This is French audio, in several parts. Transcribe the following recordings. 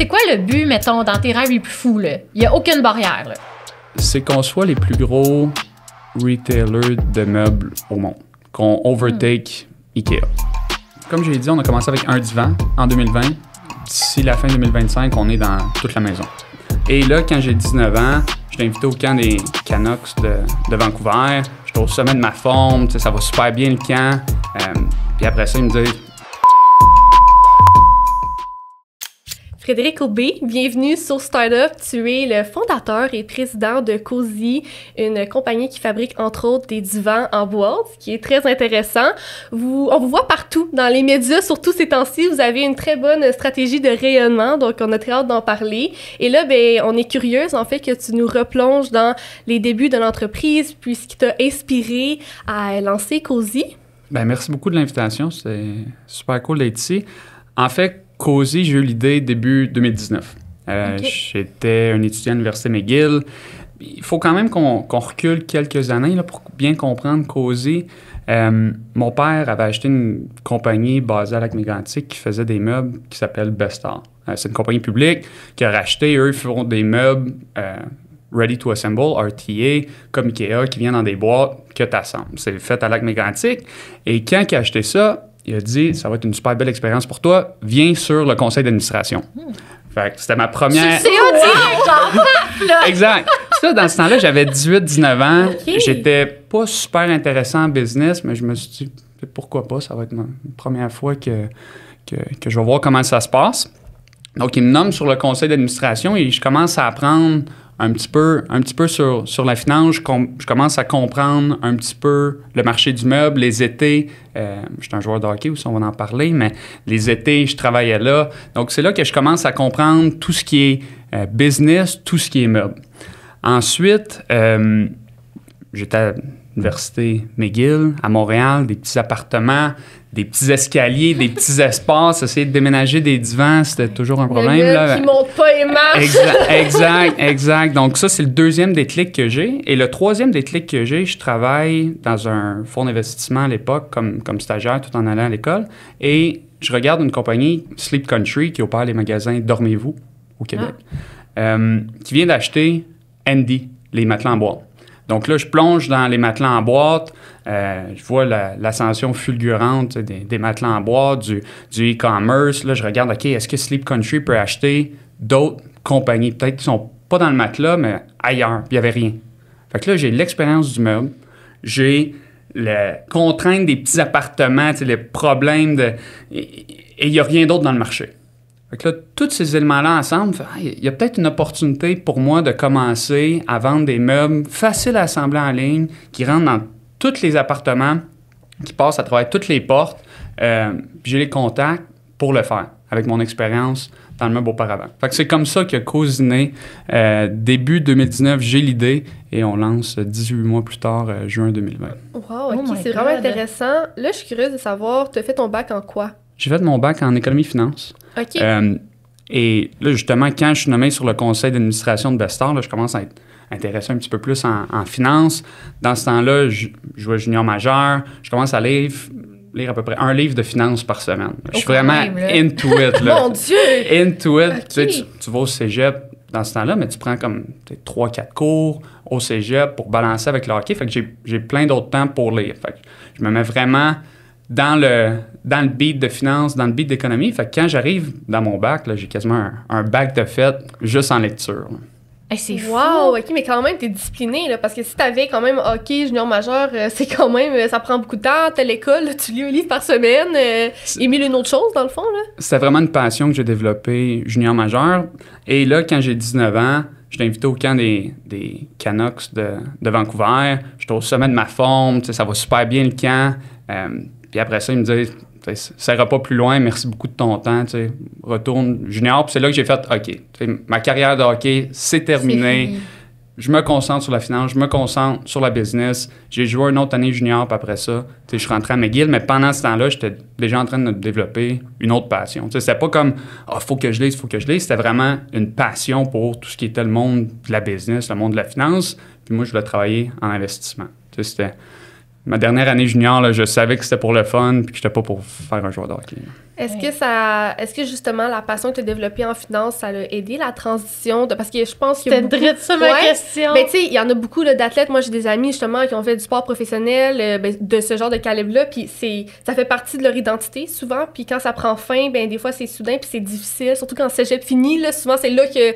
c'est quoi le but, mettons, dans tes rêves les plus fous, là? Il n'y a aucune barrière, là. C'est qu'on soit les plus gros retailers de meubles au monde, qu'on overtake Ikea. Comme j'ai dit, on a commencé avec un divan en 2020. D'ici la fin 2025, on est dans toute la maison. Et là, quand j'ai 19 ans, j'étais invité au camp des Canucks de Vancouver. J'étais au sommet de ma forme, ça va super bien le camp. Puis après ça, ils me disent... Frédéric Aubé, bienvenue sur Startup. Tu es le fondateur et président de Cozy, une compagnie qui fabrique entre autres des divans en boîte, ce qui est très intéressant. On vous voit partout dans les médias, surtout ces temps-ci. Vous avez une très bonne stratégie de rayonnement, donc on a très hâte d'en parler. Et là, on est curieuse en fait que tu nous replonges dans les débuts de l'entreprise, puis ce qui t'a inspiré à lancer Cozy. Merci beaucoup de l'invitation. C'est super cool d'être ici. En fait, Cozy, j'ai eu l'idée début 2019. J'étais un étudiant à l'Université McGill. Il faut quand même qu'on recule quelques années là, pour bien comprendre Cozy. Mon père avait acheté une compagnie basée à Lac-Mégantic qui faisait des meubles qui s'appelle Bestar. C'est une compagnie publique qui a racheté. Eux, ils font des meubles ready to assemble, RTA, comme Ikea, qui vient dans des boîtes que tu assembles. C'est fait à Lac-Mégantic. Et quand il a acheté ça, il a dit, ça va être une super belle expérience pour toi, viens sur le conseil d'administration. Fait que c'était ma première... C'est là! Exact. Ça, dans ce temps-là, j'avais 18-19 ans. Okay. J'étais pas super intéressant en business, mais je me suis dit, pourquoi pas, ça va être ma première fois que je vais voir comment ça se passe. Donc, il me nomme sur le conseil d'administration et je commence à apprendre un petit peu sur la finance. Je commence à comprendre un petit peu le marché du meuble, les étés. Je suis un joueur de hockey aussi, on va en parler, mais les étés, je travaillais là. Donc, c'est là que je commence à comprendre tout ce qui est business, tout ce qui est meuble. Ensuite, j'étais à l'Université McGill, à Montréal, des petits appartements, des petits escaliers, des petits espaces. Essayer de déménager des divans, c'était toujours un problème. Le gars qui monte pas et marche. Exact. Donc ça, c'est le deuxième déclic que j'ai. Et le troisième déclic que j'ai, je travaille dans un fonds d'investissement à l'époque comme stagiaire tout en allant à l'école. Et je regarde une compagnie, Sleep Country, qui opère les magasins Dormez-vous au Québec, qui vient d'acheter Andy, les matelas en boîte. Donc là, je plonge dans les matelas en boîte, je vois l'ascension fulgurante des matelas en boîte, du e-commerce. Là, je regarde, OK, est-ce que Sleep Country peut acheter d'autres compagnies, peut-être qui ne sont pas dans le matelas, mais ailleurs, puis il n'y avait rien. Fait que là, j'ai l'expérience du meuble, j'ai la contrainte des petits appartements, les problèmes et il n'y a rien d'autre dans le marché. Fait que là, tous ces éléments-là ensemble, il y a peut-être une opportunité pour moi de commencer à vendre des meubles faciles à assembler en ligne, qui rentrent dans tous les appartements, qui passent à travers toutes les portes. J'ai les contacts pour le faire, avec mon expérience dans le meuble auparavant. Fait que c'est comme ça que Cozy naît. Début 2019, j'ai l'idée et on lance 18 mois plus tard, juin 2020. Wow, OK, c'est vraiment intéressant. Là, je suis curieuse de savoir, tu as fait ton bac en quoi? J'ai fait mon bac en économie-finance. OK. Et là, justement, quand je suis nommé sur le conseil d'administration de Bestar, là, je commence à être intéressé un petit peu plus en finance. Dans ce temps-là, je jouais junior majeur. Je commence à lire à peu près un livre de finance par semaine. Je suis vraiment into it. Là. Mon Dieu! Into it. Okay. Tu vas au cégep dans ce temps-là, mais tu prends comme 3-4 cours au cégep pour balancer avec le hockey. Fait que j'ai plein d'autres temps pour lire. Fait que je me mets vraiment dans le beat de finance, dans le beat d'économie. Fait que quand j'arrive dans mon bac, là, j'ai quasiment un bac de fait juste en lecture. Hey, c'est fou! Wow! OK, mais quand même, t'es discipliné, là, parce que si t'avais quand même hockey junior majeur, c'est quand même, ça prend beaucoup de temps. T'as l'école, là, tu lis un livre par semaine, et mille une autre chose, dans le fond, là. C'était vraiment une passion que j'ai développée junior majeur. Et là, quand j'ai 19 ans, j'étais invité au camp des Canucks de Vancouver. J'étais au sommet de ma forme, ça va super bien le camp. Puis après ça, il me disait, ça ira pas plus loin, merci beaucoup de ton temps, retourne junior. Puis c'est là que j'ai fait, OK, ma carrière de hockey, c'est terminé. Je me concentre sur la finance, je me concentre sur la business. J'ai joué une autre année junior, puis après ça, je suis rentré à McGill, mais pendant ce temps-là, j'étais déjà en train de développer une autre passion. C'était pas comme, faut que je lise, faut que je lise. C'était vraiment une passion pour tout ce qui était le monde de la business, le monde de la finance. Puis moi, je voulais travailler en investissement. C'était... Ma dernière année junior, là, je savais que c'était pour le fun puis que j'étais pas pour faire un joueur de hockey. Est-ce que justement la passion que tu as développée en finance, ça a aidé la transition parce que je pense qu'il y a C'était beaucoup... drôle ça ma question. Ben tu sais, il y en a beaucoup là, d'athlètes. Moi, j'ai des amis justement qui ont fait du sport professionnel de ce genre de calibre-là, puis ça fait partie de leur identité souvent. Puis quand ça prend fin, ben des fois c'est soudain puis c'est difficile, surtout quand le cégep finit là, souvent c'est là que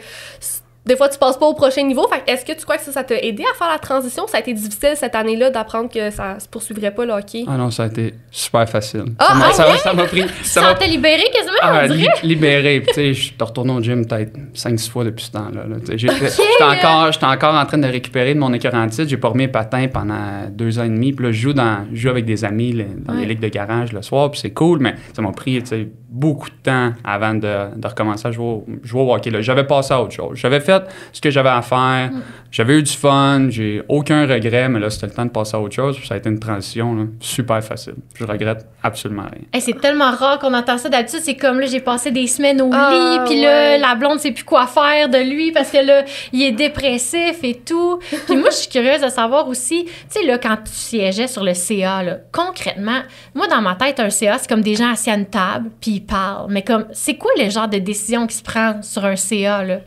des fois, tu passes pas au prochain niveau. Fait est-ce que tu crois que ça t'a aidé à faire la transition? Ça a été difficile cette année-là d'apprendre que ça se poursuivre pas le hockey? Ah non, ça a été super facile. Ah, ça m'a pris... Tu sentais libéré quasiment, on dirait? Libéré. Tu sais, je suis retourné au gym peut-être 5-6 fois depuis ce temps-là. J'étais encore en train de récupérer de mon écœurantite. J'ai pas remis les patins pendant 2 ans et demi. Puis là, je joue avec des amis dans les ligues de garage le soir. Puis c'est cool, mais ça m'a pris beaucoup de temps avant de recommencer à jouer au hockey. Là. J'avais passé à autre chose. J'avais fait ce que j'avais à faire. J'avais eu du fun. J'ai aucun regret, mais là, c'était le temps de passer à autre chose. Puis ça a été une transition là, super facile. Je regrette absolument rien. Hey, c'est tellement rare qu'on entend ça. D'habitude, c'est comme là, j'ai passé des semaines au lit, puis là, la blonde sait plus quoi faire de lui parce que là, il est dépressif et tout. Puis moi, je suis curieuse de savoir aussi, tu sais, là, quand tu siégeais sur le CA, là, concrètement, moi, dans ma tête, un CA, c'est comme des gens assis à une table, puis ils parlent. Mais comme, c'est quoi le genre de décision qui se prend sur un CA, là?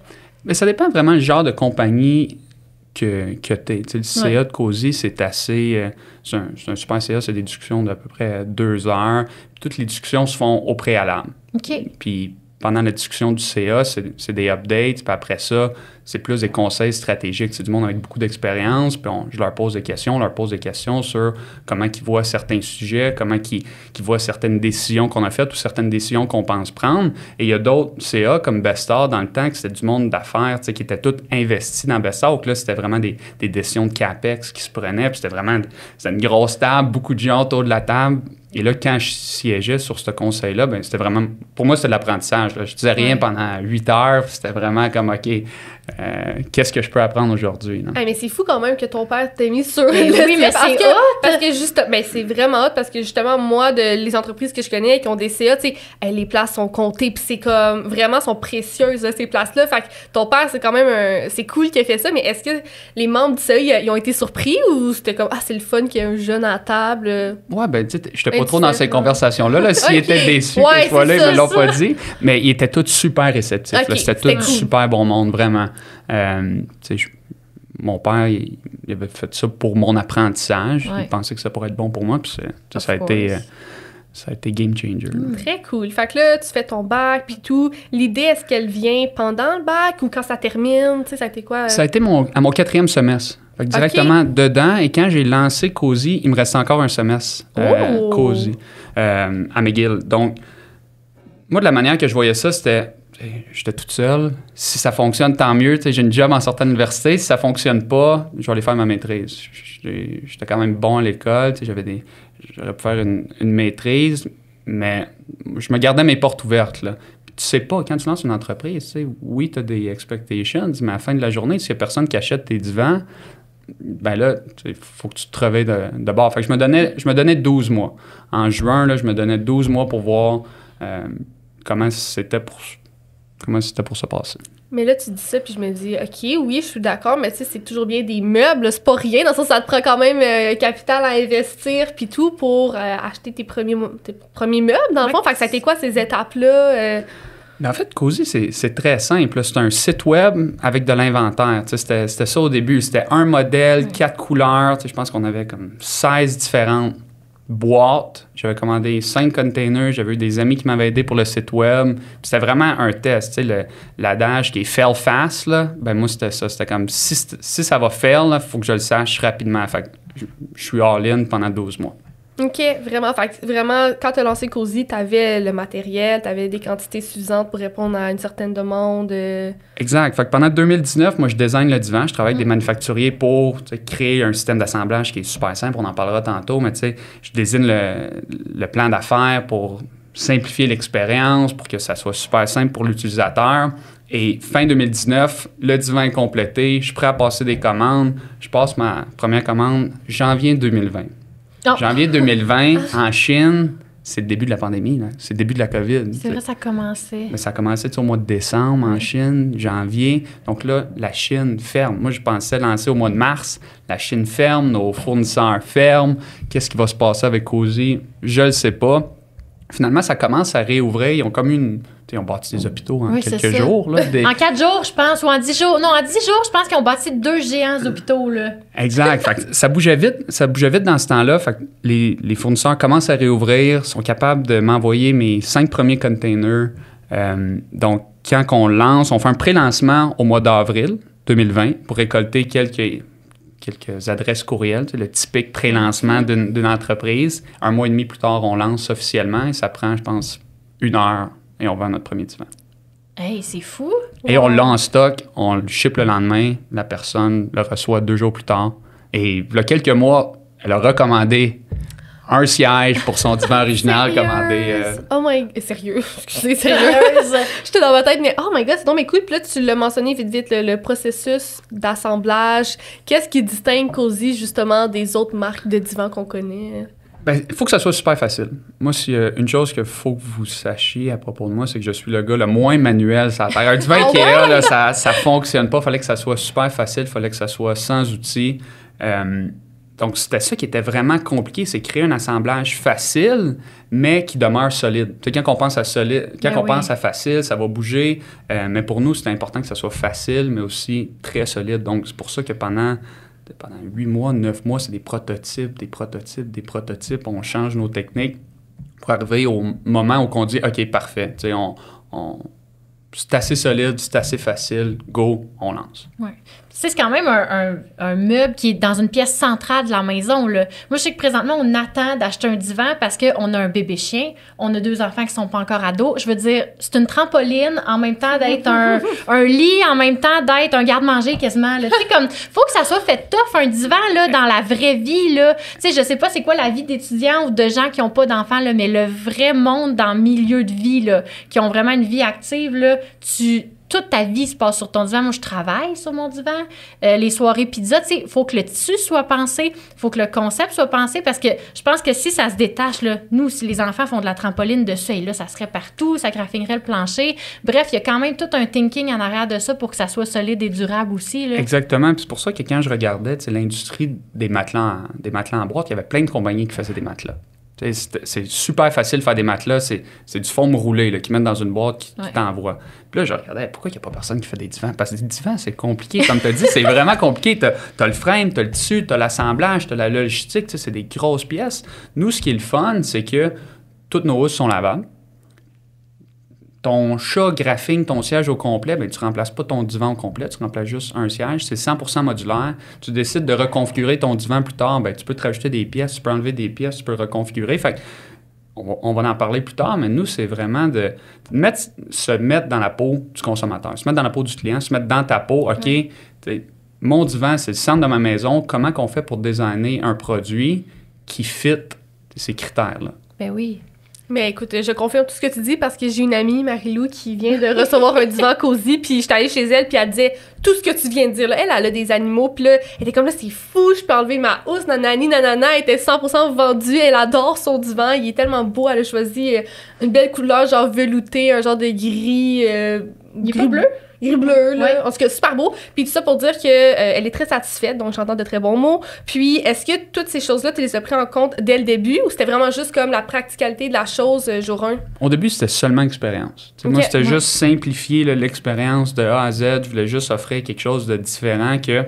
Mais ça dépend vraiment du genre de compagnie que tu es. Le CA de COSI, c'est assez... c'est un super CA, c'est des discussions d'à peu près 2 heures. Toutes les discussions se font au préalable. OK. Puis pendant la discussion du CA, c'est des updates. Puis après ça, c'est plus des conseils stratégiques. C'est du monde avec beaucoup d'expérience. Puis je leur pose des questions. On leur pose des questions sur comment ils voient certains sujets, comment ils voient certaines décisions qu'on a faites ou certaines décisions qu'on pense prendre. Et il y a d'autres CA comme Bestar dans le temps, que c'était du monde d'affaires qui étaient tous investis dans Bestar. Donc là, c'était vraiment des décisions de CAPEX qui se prenaient. Puis c'était une grosse table, beaucoup de gens autour de la table. Et là, quand je siégeais sur ce conseil-là, ben c'était vraiment... Pour moi, c'était de l'apprentissage. Là. Je disais rien pendant 8 heures. C'était vraiment comme, OK, qu'est-ce que je peux apprendre aujourd'hui? Hey, mais c'est fou quand même que ton père t'ait mis sur oui, mais c'est hot! Parce que juste, ben, c'est vraiment hot parce que justement, moi, les entreprises que je connais qui ont des CA, tu sais, les places sont comptées puis c'est comme, vraiment, sont précieuses, là, ces places-là. Fait que ton père, c'est quand même c'est cool qu'il ait fait ça, mais est-ce que les membres du CA, ils ont été surpris ou c'était comme, c'est le fun qu'il y ait un jeune à la table? Ouais, ben, tu sais, j'étais pas trop dans ces conversations-là. Là, s'ils étaient déçus que je sois là, ça, ils me l'ont pas dit. Mais ils étaient tous super réceptifs. Okay, c'était tout cool. Super bon monde, vraiment. Mon père, il avait fait ça pour mon apprentissage. Il pensait que ça pourrait être bon pour moi. Puis ça a été game changer. Très cool. Fait que là, tu fais ton bac, puis tout. L'idée, est-ce qu'elle vient pendant le bac ou quand ça termine? Tu sais, ça a été quoi? Ça a été à mon 4e semestre. Fait que directement dedans. Et quand j'ai lancé COSI, il me restait encore un semestre COSI à McGill. Donc, moi, de la manière que je voyais ça, c'était... J'étais toute seule. Si ça fonctionne, tant mieux. J'ai une job en sortant de l'université. Si ça fonctionne pas, je vais aller faire ma maîtrise. J'étais quand même bon à l'école. J'aurais pu faire une maîtrise, mais je me gardais mes portes ouvertes. Là. Puis, tu sais pas, quand tu lances une entreprise, oui, tu as des expectations, mais à la fin de la journée, s'il y a personne qui achète tes divans, ben là, il faut que tu te réveilles de bord. Fait que je me donnais 12 mois. En juin, là, je me donnais 12 mois pour voir comment c'était pour se passer. Mais là, tu dis ça, puis je me dis, OK, oui, je suis d'accord, mais tu sais, c'est toujours bien des meubles, c'est pas rien. Dans le sens, ça te prend quand même capital à investir, puis tout, pour acheter tes premiers meubles, dans le fond. Fait que ça a été quoi, ces étapes-là? Mais en fait, COSI, c'est très simple. C'est un site web avec de l'inventaire. C'était ça au début. C'était un modèle, 4 couleurs. Je pense qu'on avait comme 16 différentes boîtes. J'avais commandé 5 containers. J'avais eu des amis qui m'avaient aidé pour le site web. Puis c'était vraiment un test. L'adage qui est « fail fast », là, ben moi, c'était ça. C'était comme si ça va fail, il faut que je le sache rapidement. Fait que je suis all-in pendant 12 mois. OK, vraiment. Fait que vraiment, quand tu as lancé COSI, tu avais le matériel, tu avais des quantités suffisantes pour répondre à une certaine demande. Exact. Fait que pendant 2019, moi, je design le divan. Je travaille avec des manufacturiers pour créer un système d'assemblage qui est super simple. On en parlera tantôt, mais je désigne le plan d'affaires pour simplifier l'expérience, pour que ça soit super simple pour l'utilisateur. Et fin 2019, le divan est complété. Je suis prêt à passer des commandes. Je passe ma première commande janvier 2020. Oh. Janvier 2020, en Chine, c'est le début de la pandémie, là. C'est le début de la COVID. C'est vrai, ça a commencé. Mais ça a commencé au mois de décembre en Chine, janvier. Donc là, la Chine ferme. Moi, je pensais lancer au mois de mars. La Chine ferme, nos fournisseurs ferment. Qu'est-ce qui va se passer avec COSI? Je ne le sais pas. finalement, ça commence à réouvrir. Ils ont comme ils ont bâti des hôpitaux en Oui, quelques jours. Là, En 4 jours, je pense, ou en 10 jours. Non, en 10 jours, je pense qu'ils ont bâti 2 géants d'hôpitaux. Là. Exact. Fait que ça bougeait vite dans ce temps-là. Fait que les fournisseurs commencent à réouvrir, sont capables de m'envoyer mes 5 premiers containers. Donc, quand on lance, on fait un pré-lancement au mois d'avril 2020 pour récolter quelques adresses courriels, le typique pré-lancement d'une entreprise. 1 mois et demi plus tard, on lance officiellement et ça prend, je pense, 1 heure et on vend notre premier divan. Hey, c'est fou! Et on l'a en stock, on le ship le lendemain, la personne le reçoit 2 jours plus tard. Et il y a quelques mois, elle a recommandé un siège pour son divan original commandé. Oh my god, sérieux, excusez, sérieuse. J'étais dans ma tête, mais oh my god, c'est donc mes couilles. Puis là, tu l'as mentionné vite, le processus d'assemblage. Qu'est-ce qui distingue Cozy, justement, des autres marques de divans qu'on connaît? Ben, il faut que ça soit super facile. Moi, s'il y a une chose qu'il faut que vous sachiez à propos de moi, c'est que je suis le gars le moins manuel sur la terre. Un divan Ikea, là, ça fonctionne pas. Il fallait que ça soit super facile, il fallait que ça soit sans outils. Donc, c'était ça qui était vraiment compliqué, c'est créer un assemblage facile, mais qui demeure solide. Tu sais, quand on pense à solide, pense à facile, ça va bouger. Mais pour nous, c'était important que ça soit facile, mais aussi très solide. Donc, c'est pour ça que pendant 8 mois, 9 mois, c'est des prototypes. On change nos techniques pour arriver au moment où on dit « OK, parfait. » Tu sais, c'est assez solide, c'est assez facile. Go, on lance. Ouais. Tu sais, c'est quand même un meuble qui est dans une pièce centrale de la maison. Là. Moi, je sais que présentement, on attend d'acheter un divan parce qu'on a un bébé chien, on a 2 enfants qui sont pas encore ados. Je veux dire, c'est une trampoline en même temps d'être un lit, en même temps d'être un garde-manger quasiment. Tu sais, comme, faut que ça soit fait tough, un divan, là, dans la vraie vie. Là. Tu sais, je sais pas c'est quoi la vie d'étudiants ou de gens qui ont pas d'enfants, là, mais le vrai monde dans le milieu de vie, là, qui ont vraiment une vie active, là, toute ta vie se passe sur ton divan. Moi, je travaille sur mon divan. Les soirées pizza, tu sais, il faut que le tissu soit pensé, il faut que le concept soit pensé, parce que je pense que si ça se détache, là, nous, si les enfants font de la trampoline dessus, et là, ça serait partout, ça graffinerait le plancher. Bref, il y a quand même tout un thinking en arrière de ça pour que ça soit solide et durable aussi. Là. Exactement. Puis c'est pour ça que quand je regardais l'industrie des matelas en boîte, il y avait plein de compagnies qui faisaient des matelas. C'est super facile de faire des matelas. C'est du foam roulé qu'ils mettent dans une boîte qui t'envoie. Puis là, je regardais, pourquoi il n'y a pas personne qui fait des divans? Parce que des divans, c'est compliqué. Comme tu as dit, c'est vraiment compliqué. Tu as le frame, tu as le tissu, tu as l'assemblage, tu as la logistique. C'est des grosses pièces. Nous, ce qui est le fun, c'est que toutes nos housses sont lavables. Ton chat graphine ton siège au complet, bien, tu ne remplaces pas ton divan au complet, tu remplaces juste un siège. C'est 100% modulaire. Tu décides de reconfigurer ton divan plus tard, bien, tu peux te rajouter des pièces, tu peux enlever des pièces, tu peux reconfigurer. Fait que, on va en parler plus tard, mais nous, c'est vraiment se mettre dans la peau du consommateur, se mettre dans la peau du client, se mettre dans ta peau. OK, mon divan, c'est le centre de ma maison. Comment qu'on fait pour designer un produit qui fit ces critères-là? Ben oui. Mais écoute, je confirme tout ce que tu dis parce que j'ai une amie, Marie-Lou, qui vient de recevoir un divan Cozy, puis j'étais allée chez elle, puis elle disait tout ce que tu viens de dire. Là. Elle a des animaux, puis là, elle était comme là, c'est fou, je peux enlever ma housse, nanani, nanana. Elle était 100% vendue, elle adore son divan, il est tellement beau, elle a choisi une belle couleur, genre velouté, un genre de gris... gris bleu? Gris-bleu, là. Ouais. En tout cas, super beau. Puis tout ça pour dire que elle est très satisfaite, donc j'entends de très bons mots. Puis, est-ce que toutes ces choses-là, tu les as pris en compte dès le début ou c'était vraiment juste comme la practicalité de la chose jour 1? Au début, c'était seulement expérience. Okay. Moi, c'était juste simplifier l'expérience de A à Z. Je voulais juste offrir quelque chose de différent que...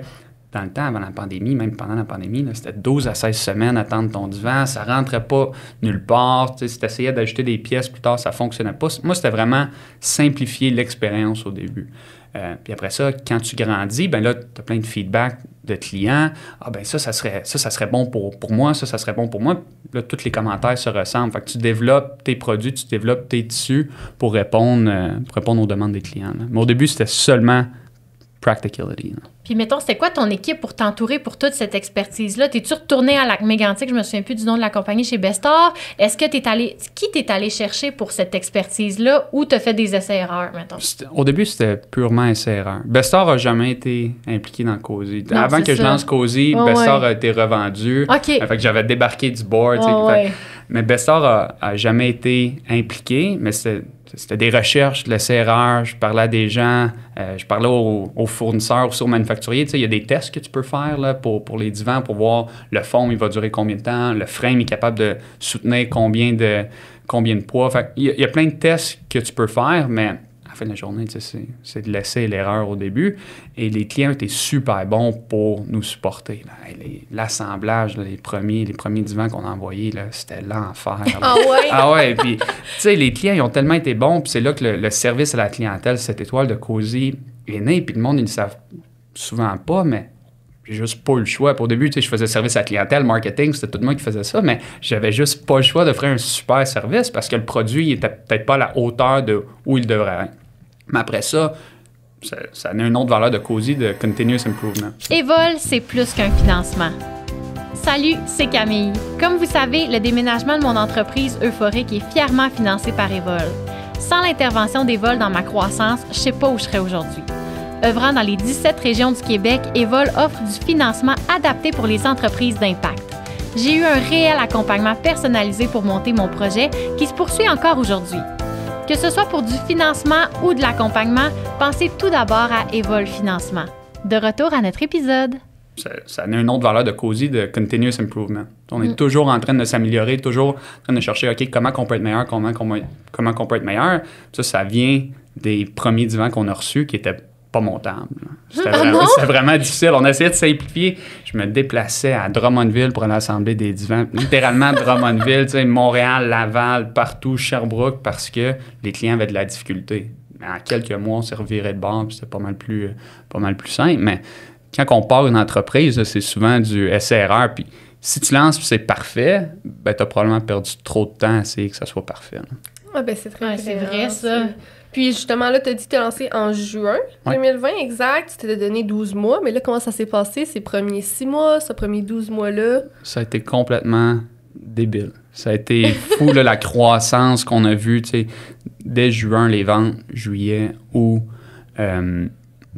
Dans le temps, avant la pandémie, même pendant la pandémie, là, c'était 12 à 16 semaines à attendre ton divan. Ça rentrait pas nulle part. Si tu essayais d'ajouter des pièces plus tard, ça fonctionnait pas. Moi, c'était vraiment simplifier l'expérience au début. Puis après ça, quand tu grandis, ben là, tu as plein de feedback de clients. Ah ben ça serait bon pour moi, ça serait bon pour moi. Là, tous les commentaires se ressemblent. Fait que tu développes tes produits, tu développes tes tissus pour répondre aux demandes des clients. Là. Mais au début, c'était seulement practicality. Là. Puis, mettons, c'était quoi ton équipe pour t'entourer pour toute cette expertise-là? T'es-tu retourné à Lac-Mégantic? Je me souviens plus du nom de la compagnie chez Bestar. Est-ce que qui t'es allé chercher pour cette expertise-là ou t'as fait des essais-erreurs, mettons? Au début, c'était purement essai-erreur. Bestar n'a jamais été impliqué dans Cozy. Avant que je lance Cozy, Bestar a été revendu. OK. Fait que j'avais débarqué du board. Mais Bestar a jamais été impliqué, mais c'est C'était des recherches, de l'essai-erreur, je parlais à des gens, je parlais aux fournisseurs, aux manufacturiers. Il y a des tests que tu peux faire là, pour les divans, pour voir le foam, il va durer combien de temps, le frame est capable de soutenir combien de poids. Fait, il y a plein de tests que tu peux faire, mais à la fin de la journée, c'est de l'essai et l'erreur au début. Et les clients étaient super bons pour nous supporter. L'assemblage, les premiers divans qu'on a envoyés, là, c'était l'enfer. Ah ouais? Ah ouais, puis tu sais, les clients, ils ont tellement été bons, puis c'est là que le service à la clientèle, cette étoile de Cozy est née, puis le monde, ils ne le savent souvent pas, mais j'ai juste pas eu le choix. Pour au début, tu sais, je faisais service à la clientèle, marketing, c'était tout moi qui faisait ça, mais j'avais juste pas le choix d'offrir un super service parce que le produit, il était peut-être pas à la hauteur de où il devrait être. Mais après ça a une autre valeur de Cozy, de continuous improvement. Evol, c'est plus qu'un financement. Salut, c'est Camille. Comme vous savez, le déménagement de mon entreprise Euphorique est fièrement financé par Evol. Sans l'intervention d'Evol dans ma croissance, je sais pas où je serais aujourd'hui. Œuvrant dans les 17 régions du Québec, Evol offre du financement adapté pour les entreprises d'impact. J'ai eu un réel accompagnement personnalisé pour monter mon projet qui se poursuit encore aujourd'hui. Que ce soit pour du financement ou de l'accompagnement, pensez tout d'abord à Evol Financement. De retour à notre épisode. Ça a une autre valeur de Cozy, de continuous improvement. On est toujours en train de s'améliorer, toujours en train de chercher, OK, comment on peut être meilleur, comment on peut être meilleur. Ça vient des premiers divans qu'on a reçus qui étaient pas montables. C'était vraiment difficile. On essayait de simplifier. Je me déplaçais à Drummondville pour aller assembler des divans. Littéralement Drummondville, Montréal, Laval, partout, Sherbrooke, parce que les clients avaient de la difficulté. Mais en quelques mois, on s'est reviré de bord, puis c'était pas mal plus simple. Mais quand on part une entreprise, là, c'est souvent du essai-erreur. Puis si tu lances puis c'est parfait, ben, tu as probablement perdu trop de temps à essayer que ça soit parfait. Là. Ah ben c'est très c'est vrai, ça. Puis justement, là, tu as dit que tu as lancé en juin 2020, exact. Tu t'es donné 12 mois. Mais là, comment ça s'est passé, ces premiers 6 mois, ces premiers 12 mois-là? Ça a été complètement débile. Ça a été fou, là, la croissance qu'on a vue, tu sais, dès juin, les ventes, juillet, août,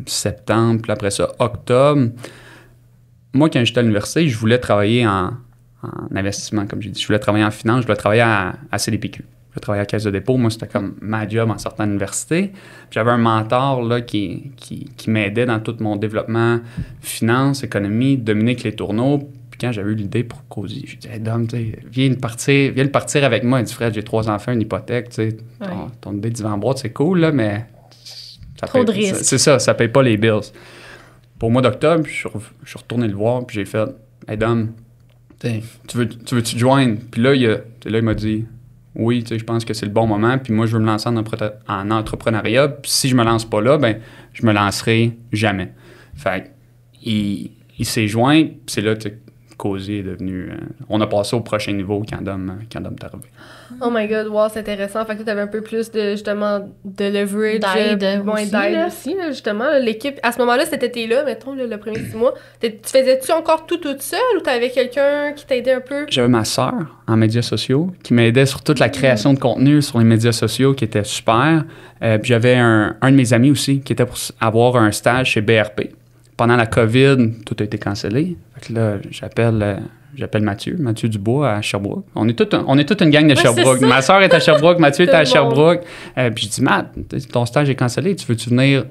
septembre, puis après ça, octobre. Moi, quand j'étais à l'université, je voulais travailler en investissement, comme j'ai dit. Je voulais travailler en finance, je voulais travailler à CDPQ. Je travaillais à la Caisse de dépôt. Moi, c'était comme ma job en sortant de l'université. Puis j'avais un mentor là, qui m'aidait dans tout mon développement finance, économie, Dominique Letourneau. Puis quand j'avais eu l'idée pour Cozy, je lui dit hey, Dom, viens le partir avec moi. Il dit Fred, j'ai 3 enfants, une hypothèque. Ton idée de divan boîte, c'est cool, là, mais. Trop de risques. C'est ça paye pas les bills. Pour le mois d'octobre, je suis retourné le voir, puis j'ai fait hey, Dom, tu veux-tu te joindre? Puis là, il m'a dit oui, je pense que c'est le bon moment, puis moi, je veux me lancer en entrepreneuriat, puis si je me lance pas là, ben je me lancerai jamais. Fait il s'est joint, puis c'est là, Cozy est devenu... on a passé au prochain niveau quand Dom est arrivé. Oh my God, wow, c'est intéressant. Fait que tu avais un peu plus de, justement, de leverage. D'aide aussi, là, justement. L'équipe, à ce moment-là, cet été-là, mettons, le premier 6 mois, tu faisais-tu encore tout toute seule ou tu avais quelqu'un qui t'aidait un peu? J'avais ma sœur en médias sociaux qui m'aidait sur toute la création de contenu sur les médias sociaux qui était super. Puis j'avais un de mes amis aussi qui était pour avoir un stage chez BRP. Pendant la COVID, tout a été cancellé. Fait que là, j'appelle Mathieu Dubois à Sherbrooke. On est toute une gang de Sherbrooke. Ma soeur est à Sherbrooke, Mathieu est à Sherbrooke. Puis je dis, Matt, ton stage est cancellé. Tu veux-tu venir,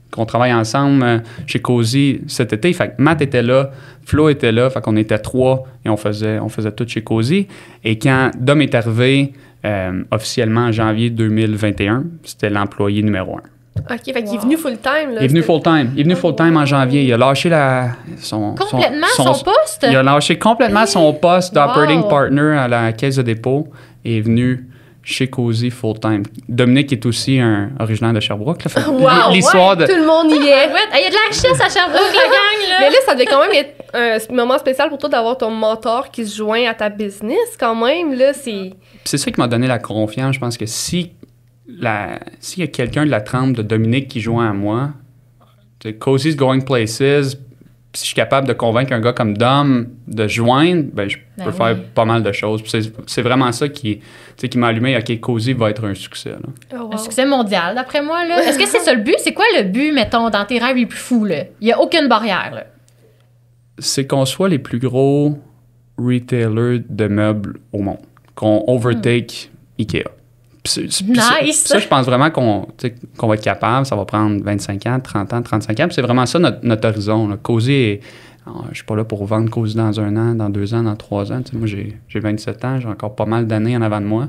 qu'on travaille ensemble chez Cozy cet été? Fait que Matt était là, Flo était là, fait qu'on était 3 et on faisait tout chez Cozy. Et quand Dom est arrivé officiellement en janvier 2021, c'était l'employé numéro 1. OK, fait qu'il est venu full-time. Il est venu full-time en janvier. Il a lâché son poste? Il a lâché complètement son poste d'operating partner à la Caisse de dépôt et est venu chez Cozy full-time. Dominique est aussi un originaire de Sherbrooke. Là, l'histoire de... Tout le monde y est. Il y a de la richesse à Sherbrooke, la gang. Là. Mais là, ça devait quand même être un moment spécial pour toi d'avoir ton mentor qui se joint à ta business quand même. Là, c'est ça qui m'a donné la confiance. Je pense que s'il y a quelqu'un de la trempe de Dominique qui joint à moi, Cozy's going places, si je suis capable de convaincre un gars comme Dom de joindre, je peux faire pas mal de choses. C'est vraiment ça qui m'a allumé. OK, Cozy va être un succès. Là. Oh, wow. Un succès mondial, d'après moi. Là. Est-ce que c'est ça le but? C'est quoi le but, mettons, dans tes rêves les plus fous? Là? Il n'y a aucune barrière. Là. C'est qu'on soit les plus gros retailers de meubles au monde. Qu'on overtake IKEA. Nice! Ça, je pense vraiment qu'on va être capable. Ça va prendre 25 ans, 30 ans, 35 ans. Puis c'est vraiment ça notre horizon. Là. Cozy, je suis pas là pour vendre Cozy dans 1 an, dans 2 ans, dans 3 ans. Moi, j'ai 27 ans, j'ai encore pas mal d'années en avant de moi.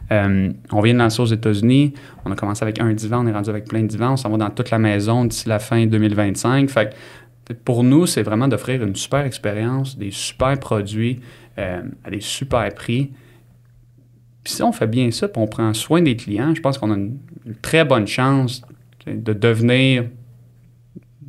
On vient de lancer aux États-Unis. On a commencé avec un divan, on est rendu avec plein de divans. On s'en va dans toute la maison d'ici la fin 2025. Fait que pour nous, c'est vraiment d'offrir une super expérience, des super produits à des super prix. Puis si on fait bien ça, puis on prend soin des clients, je pense qu'on a une très bonne chance de devenir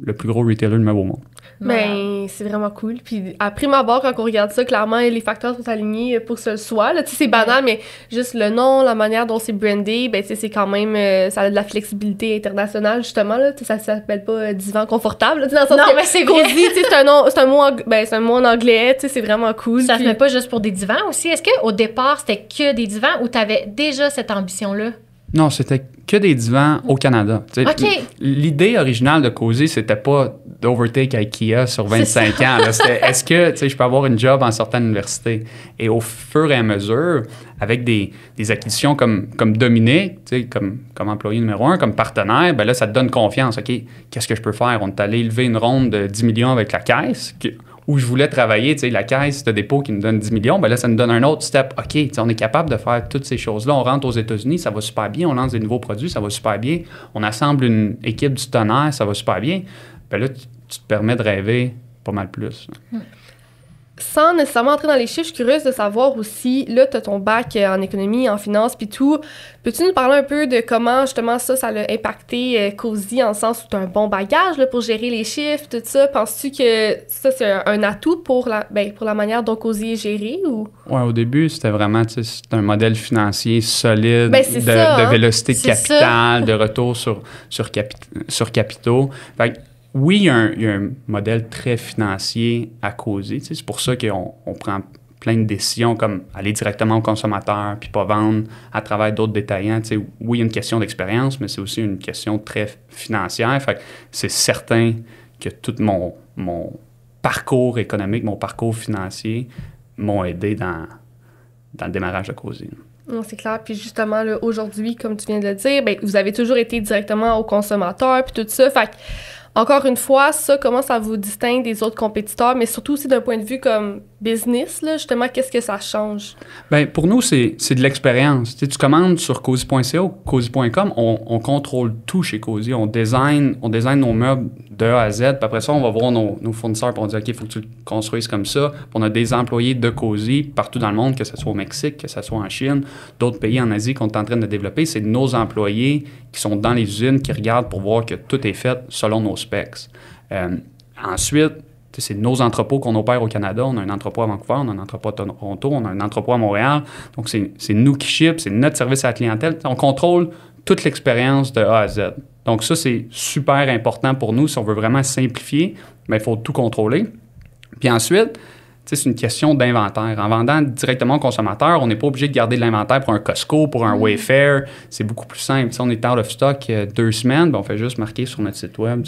le plus gros retailer de au monde. Ben, c'est vraiment cool. Puis à prime abord, quand on regarde ça, clairement, les facteurs sont alignés pour que ça le soit. Tu sais, c'est banal, mais juste le nom, la manière dont c'est brandé, ben, tu sais, c'est quand même... ça a de la flexibilité internationale, justement, là. Tu sais, ça s'appelle pas divan confortable, là, dans le sens non, mais c'est vrai. Cozy, tu sais, c'est un mot en anglais, tu sais, c'est vraiment cool. Ça se met pas juste pour des divans aussi. Est-ce qu'au départ, c'était que des divans ou t'avais déjà cette ambition-là? Non, c'était que des divans au Canada. OK. L'idée originale de Cozy, c'était pas d'overtake IKEA sur 25 ans. Là. C'était est-ce que je peux avoir une job en sortant de l'université? Et au fur et à mesure, avec des acquisitions comme Dominique, comme employé numéro 1, comme partenaire, ben là, ça te donne confiance. OK, qu'est-ce que je peux faire? On est allé lever une ronde de 10 millions avec la caisse, où je voulais travailler, la caisse de dépôt qui nous donne 10 millions, ben là, ça nous donne un autre step. OK, on est capable de faire toutes ces choses-là. On rentre aux États-Unis, ça va super bien. On lance des nouveaux produits, ça va super bien. On assemble une équipe du tonnerre, ça va super bien. Ben là, tu te permets de rêver pas mal plus. Sans nécessairement entrer dans les chiffres, je suis curieuse de savoir aussi, là, tu as ton bac en économie, en finance, puis tout. Peux-tu nous parler un peu de comment, justement, ça a impacté Cozy, en le sens où tu as un bon bagage là, pour gérer les chiffres, tout ça? Penses-tu que ça, c'est un atout pour la manière dont Cozy est géré? Ou? Oui, au début, c'était vraiment c'est un modèle financier solide, de vélocité de capital, de retour sur capitaux. Fait que, oui, il y a un modèle très financier à Cozy. C'est pour ça qu'on prend plein de décisions comme aller directement au consommateur puis pas vendre à travers d'autres détaillants. Oui, il y a une question d'expérience, mais c'est aussi une question très financière. Fait que c'est certain que tout mon parcours économique, mon parcours financier m'ont aidé dans le démarrage de Cozy. C'est clair. Puis justement, là, aujourd'hui, comme tu viens de le dire, ben, vous avez toujours été directement au consommateur puis tout ça. Fait que, encore une fois, ça, comment ça vous distingue des autres compétiteurs, mais surtout aussi d'un point de vue comme business, là, justement, qu'est-ce que ça change? Bien, pour nous, c'est de l'expérience. Tu commandes sur cozy.ca ou cozy.com, on contrôle tout chez Cozy. On design nos meubles de A à Z, puis après ça, on va voir nos fournisseurs pour dire « OK, il faut que tu le construises comme ça ». Puis on a des employés de Cozy partout dans le monde, que ce soit au Mexique, que ce soit en Chine, d'autres pays en Asie qu'on est en train de développer. C'est nos employés qui sont dans les usines, qui regardent pour voir que tout est fait selon nos specs. Ensuite, c'est nos entrepôts qu'on opère au Canada. On a un entrepôt à Vancouver, on a un entrepôt à Toronto, on a un entrepôt à Montréal. Donc, c'est nous qui ship, c'est notre service à la clientèle. On contrôle toute l'expérience de A à Z. Donc, ça, c'est super important pour nous. Si on veut vraiment simplifier, bien, il faut tout contrôler. Puis ensuite, c'est une question d'inventaire. En vendant directement au consommateur, on n'est pas obligé de garder de l'inventaire pour un Costco, pour un Wayfair. C'est beaucoup plus simple. On est out of stock 2 semaines, bien, on fait juste marquer sur notre site web,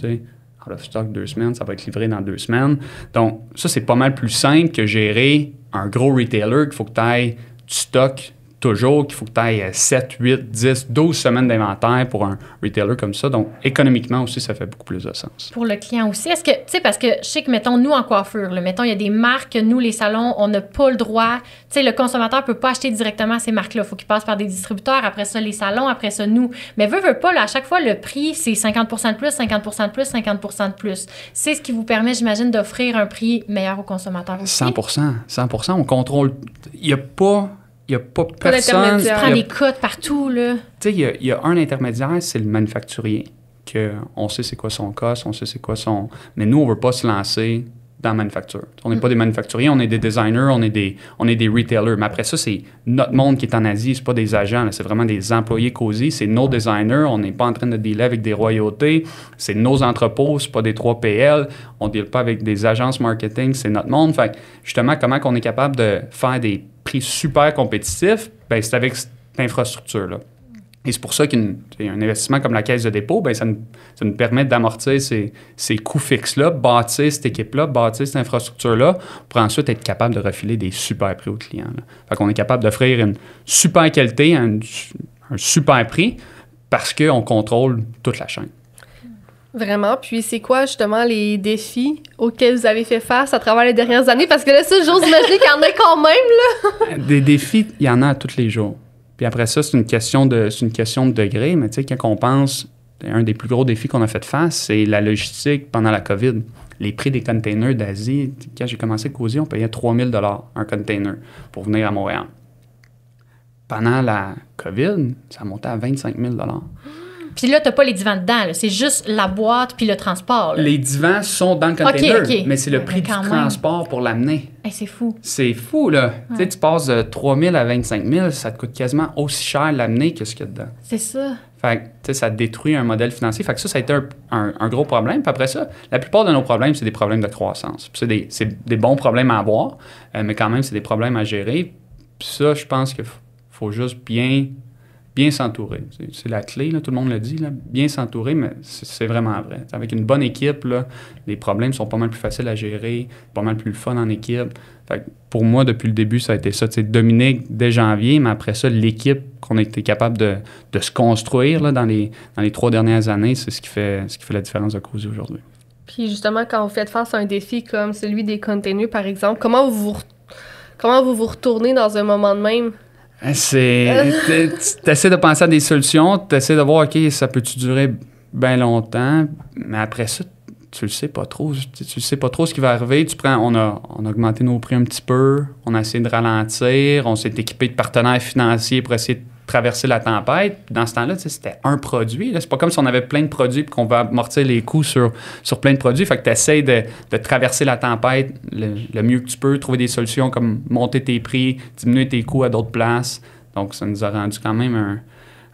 out of stock 2 semaines, ça va être livré dans 2 semaines. Donc, ça, c'est pas mal plus simple que gérer un gros retailer qu'il faut que tu ailles du stock toujours, qu'il faut que tu ailles 7, 8, 10, 12 semaines d'inventaire pour un retailer comme ça. Donc, économiquement aussi, ça fait beaucoup plus de sens. Pour le client aussi. Est-ce que, tu sais, parce que je sais que, mettons, nous, en coiffure, là, mettons, il y a des marques, nous, les salons, on n'a pas le droit. Tu sais, le consommateur ne peut pas acheter directement ces marques-là. Il faut qu'il passe par des distributeurs, après ça, les salons, après ça, nous. Mais veut pas, là, à chaque fois, le prix, c'est 50 de plus, 50 de plus, 50 de plus. C'est ce qui vous permet, j'imagine, d'offrir un prix meilleur aux consommateurs aussi. 100%. On contrôle. Il n'y a pas personne... Tu prends des cotes partout, là. Tu sais, il y a un intermédiaire, c'est le manufacturier. On sait c'est quoi son cost, on sait c'est quoi son... Mais nous, on ne veut pas se lancer dans la manufacture. On n'est pas des manufacturiers, on est des designers, on est des retailers. Mais après ça, c'est notre monde qui est en Asie, c'est pas des agents, là, c'est vraiment des employés Cozy, c'est nos designers, on n'est pas en train de dealer avec des royautés, c'est nos entrepôts, c'est pas des 3PL, on ne deal pas avec des agences marketing, c'est notre monde. Fait que, justement, comment on est capable de faire des prix super compétitifs, ben, c'est avec cette infrastructure-là. Et c'est pour ça qu'un investissement comme la caisse de dépôt, bien, ça nous permet d'amortir ces coûts fixes-là, bâtir cette équipe-là, bâtir cette infrastructure-là, pour ensuite être capable de refiler des super prix aux clients. Là. Fait qu'on est capable d'offrir une super qualité, un un super prix parce qu'on contrôle toute la chaîne. Vraiment. Puis c'est quoi, justement, les défis auxquels vous avez fait face à travers les dernières années? Parce que là, ça, j'ose imaginer qu'il y en a quand même, là! Des défis, il y en a tous les jours. Puis après ça, c'est une question de degré, mais tu sais, quand on pense, un des plus gros défis qu'on a fait face, c'est la logistique pendant la COVID. Les prix des containers d'Asie, quand j'ai commencé à causer, on payait 3 000 un container pour venir à Montréal. Pendant la COVID, ça montait à 25 000 Puis là, t'as pas les divans dedans, là. C'est juste la boîte puis le transport, là. Les divans sont dans le container, OK. mais c'est le prix du transport pour l'amener. Hey, c'est fou. C'est fou, là. Tu sais, tu passes de 3 000 à 25 000, ça te coûte quasiment aussi cher l'amener que ce qu'il y a dedans. C'est ça. Fait que, tu sais, ça détruit un modèle financier. Fait que ça a été un gros problème. Puis après ça, la plupart de nos problèmes, c'est des problèmes de croissance. Puis c'est des bons problèmes à avoir, mais quand même, c'est des problèmes à gérer. Puis ça, je pense qu'il faut juste bien s'entourer. C'est la clé, là, tout le monde le dit, là, bien s'entourer, mais c'est vraiment vrai. Avec une bonne équipe, là, les problèmes sont pas mal plus faciles à gérer, pas mal plus fun en équipe. Fait que pour moi, depuis le début, ça a été ça. Dominique, dès janvier, mais après ça, l'équipe qu'on a été capable de se construire là, dans les 3 dernières années, c'est ce qui fait la différence de Cozy aujourd'hui. Puis justement, quand vous faites face à un défi comme celui des containers, par exemple, comment vous vous retournez dans un moment de même? T'essaies de penser à des solutions, t'essaies de voir, OK, ça peut-tu durer bien longtemps, mais après ça, tu le sais pas trop. Tu sais pas trop ce qui va arriver. On a augmenté nos prix un petit peu, on a essayé de ralentir, on s'est équipé de partenaires financiers pour essayer de traverser la tempête. Dans ce temps-là, c'était un produit. Là. C'est pas comme si on avait plein de produits et qu'on va amortir les coûts sur plein de produits. Fait que tu essaies de traverser la tempête le mieux que tu peux, trouver des solutions comme monter tes prix, diminuer tes coûts à d'autres places. Donc, ça nous a rendu quand même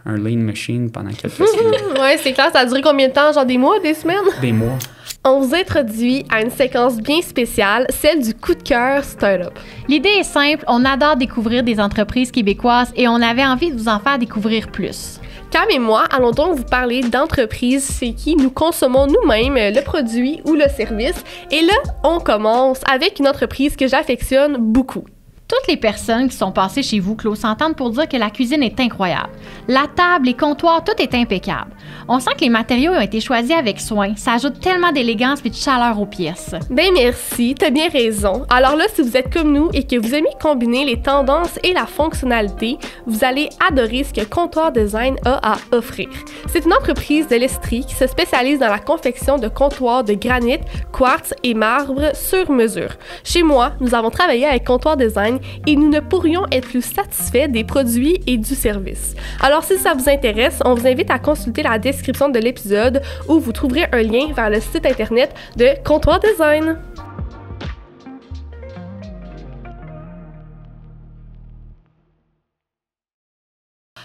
un lean machine pendant quelques semaines. Oui, c'est clair. Ça a duré combien de temps? Genre des mois, des semaines? Des mois. On vous introduit à une séquence bien spéciale, celle du coup de cœur Startup. L'idée est simple, on adore découvrir des entreprises québécoises et on avait envie de vous en faire découvrir plus. Cam et moi allons donc vous parler d'entreprises chez qui nous consommons nous-mêmes le produit ou le service. Et là, on commence avec une entreprise que j'affectionne beaucoup. Toutes les personnes qui sont passées chez vous, Claude, s'entendent pour dire que la cuisine est incroyable. La table, les comptoirs, tout est impeccable. On sent que les matériaux ont été choisis avec soin. Ça ajoute tellement d'élégance et de chaleur aux pièces. Ben merci, t'as bien raison. Alors là, si vous êtes comme nous et que vous aimez combiner les tendances et la fonctionnalité, vous allez adorer ce que Comptoir Design a à offrir. C'est une entreprise de l'Estrie qui se spécialise dans la confection de comptoirs de granit, quartz et marbre sur mesure. Chez moi, nous avons travaillé avec Comptoir Design et nous ne pourrions être plus satisfaits des produits et du service. Alors si ça vous intéresse, on vous invite à consulter la description de l'épisode où vous trouverez un lien vers le site internet de Comptoir Design.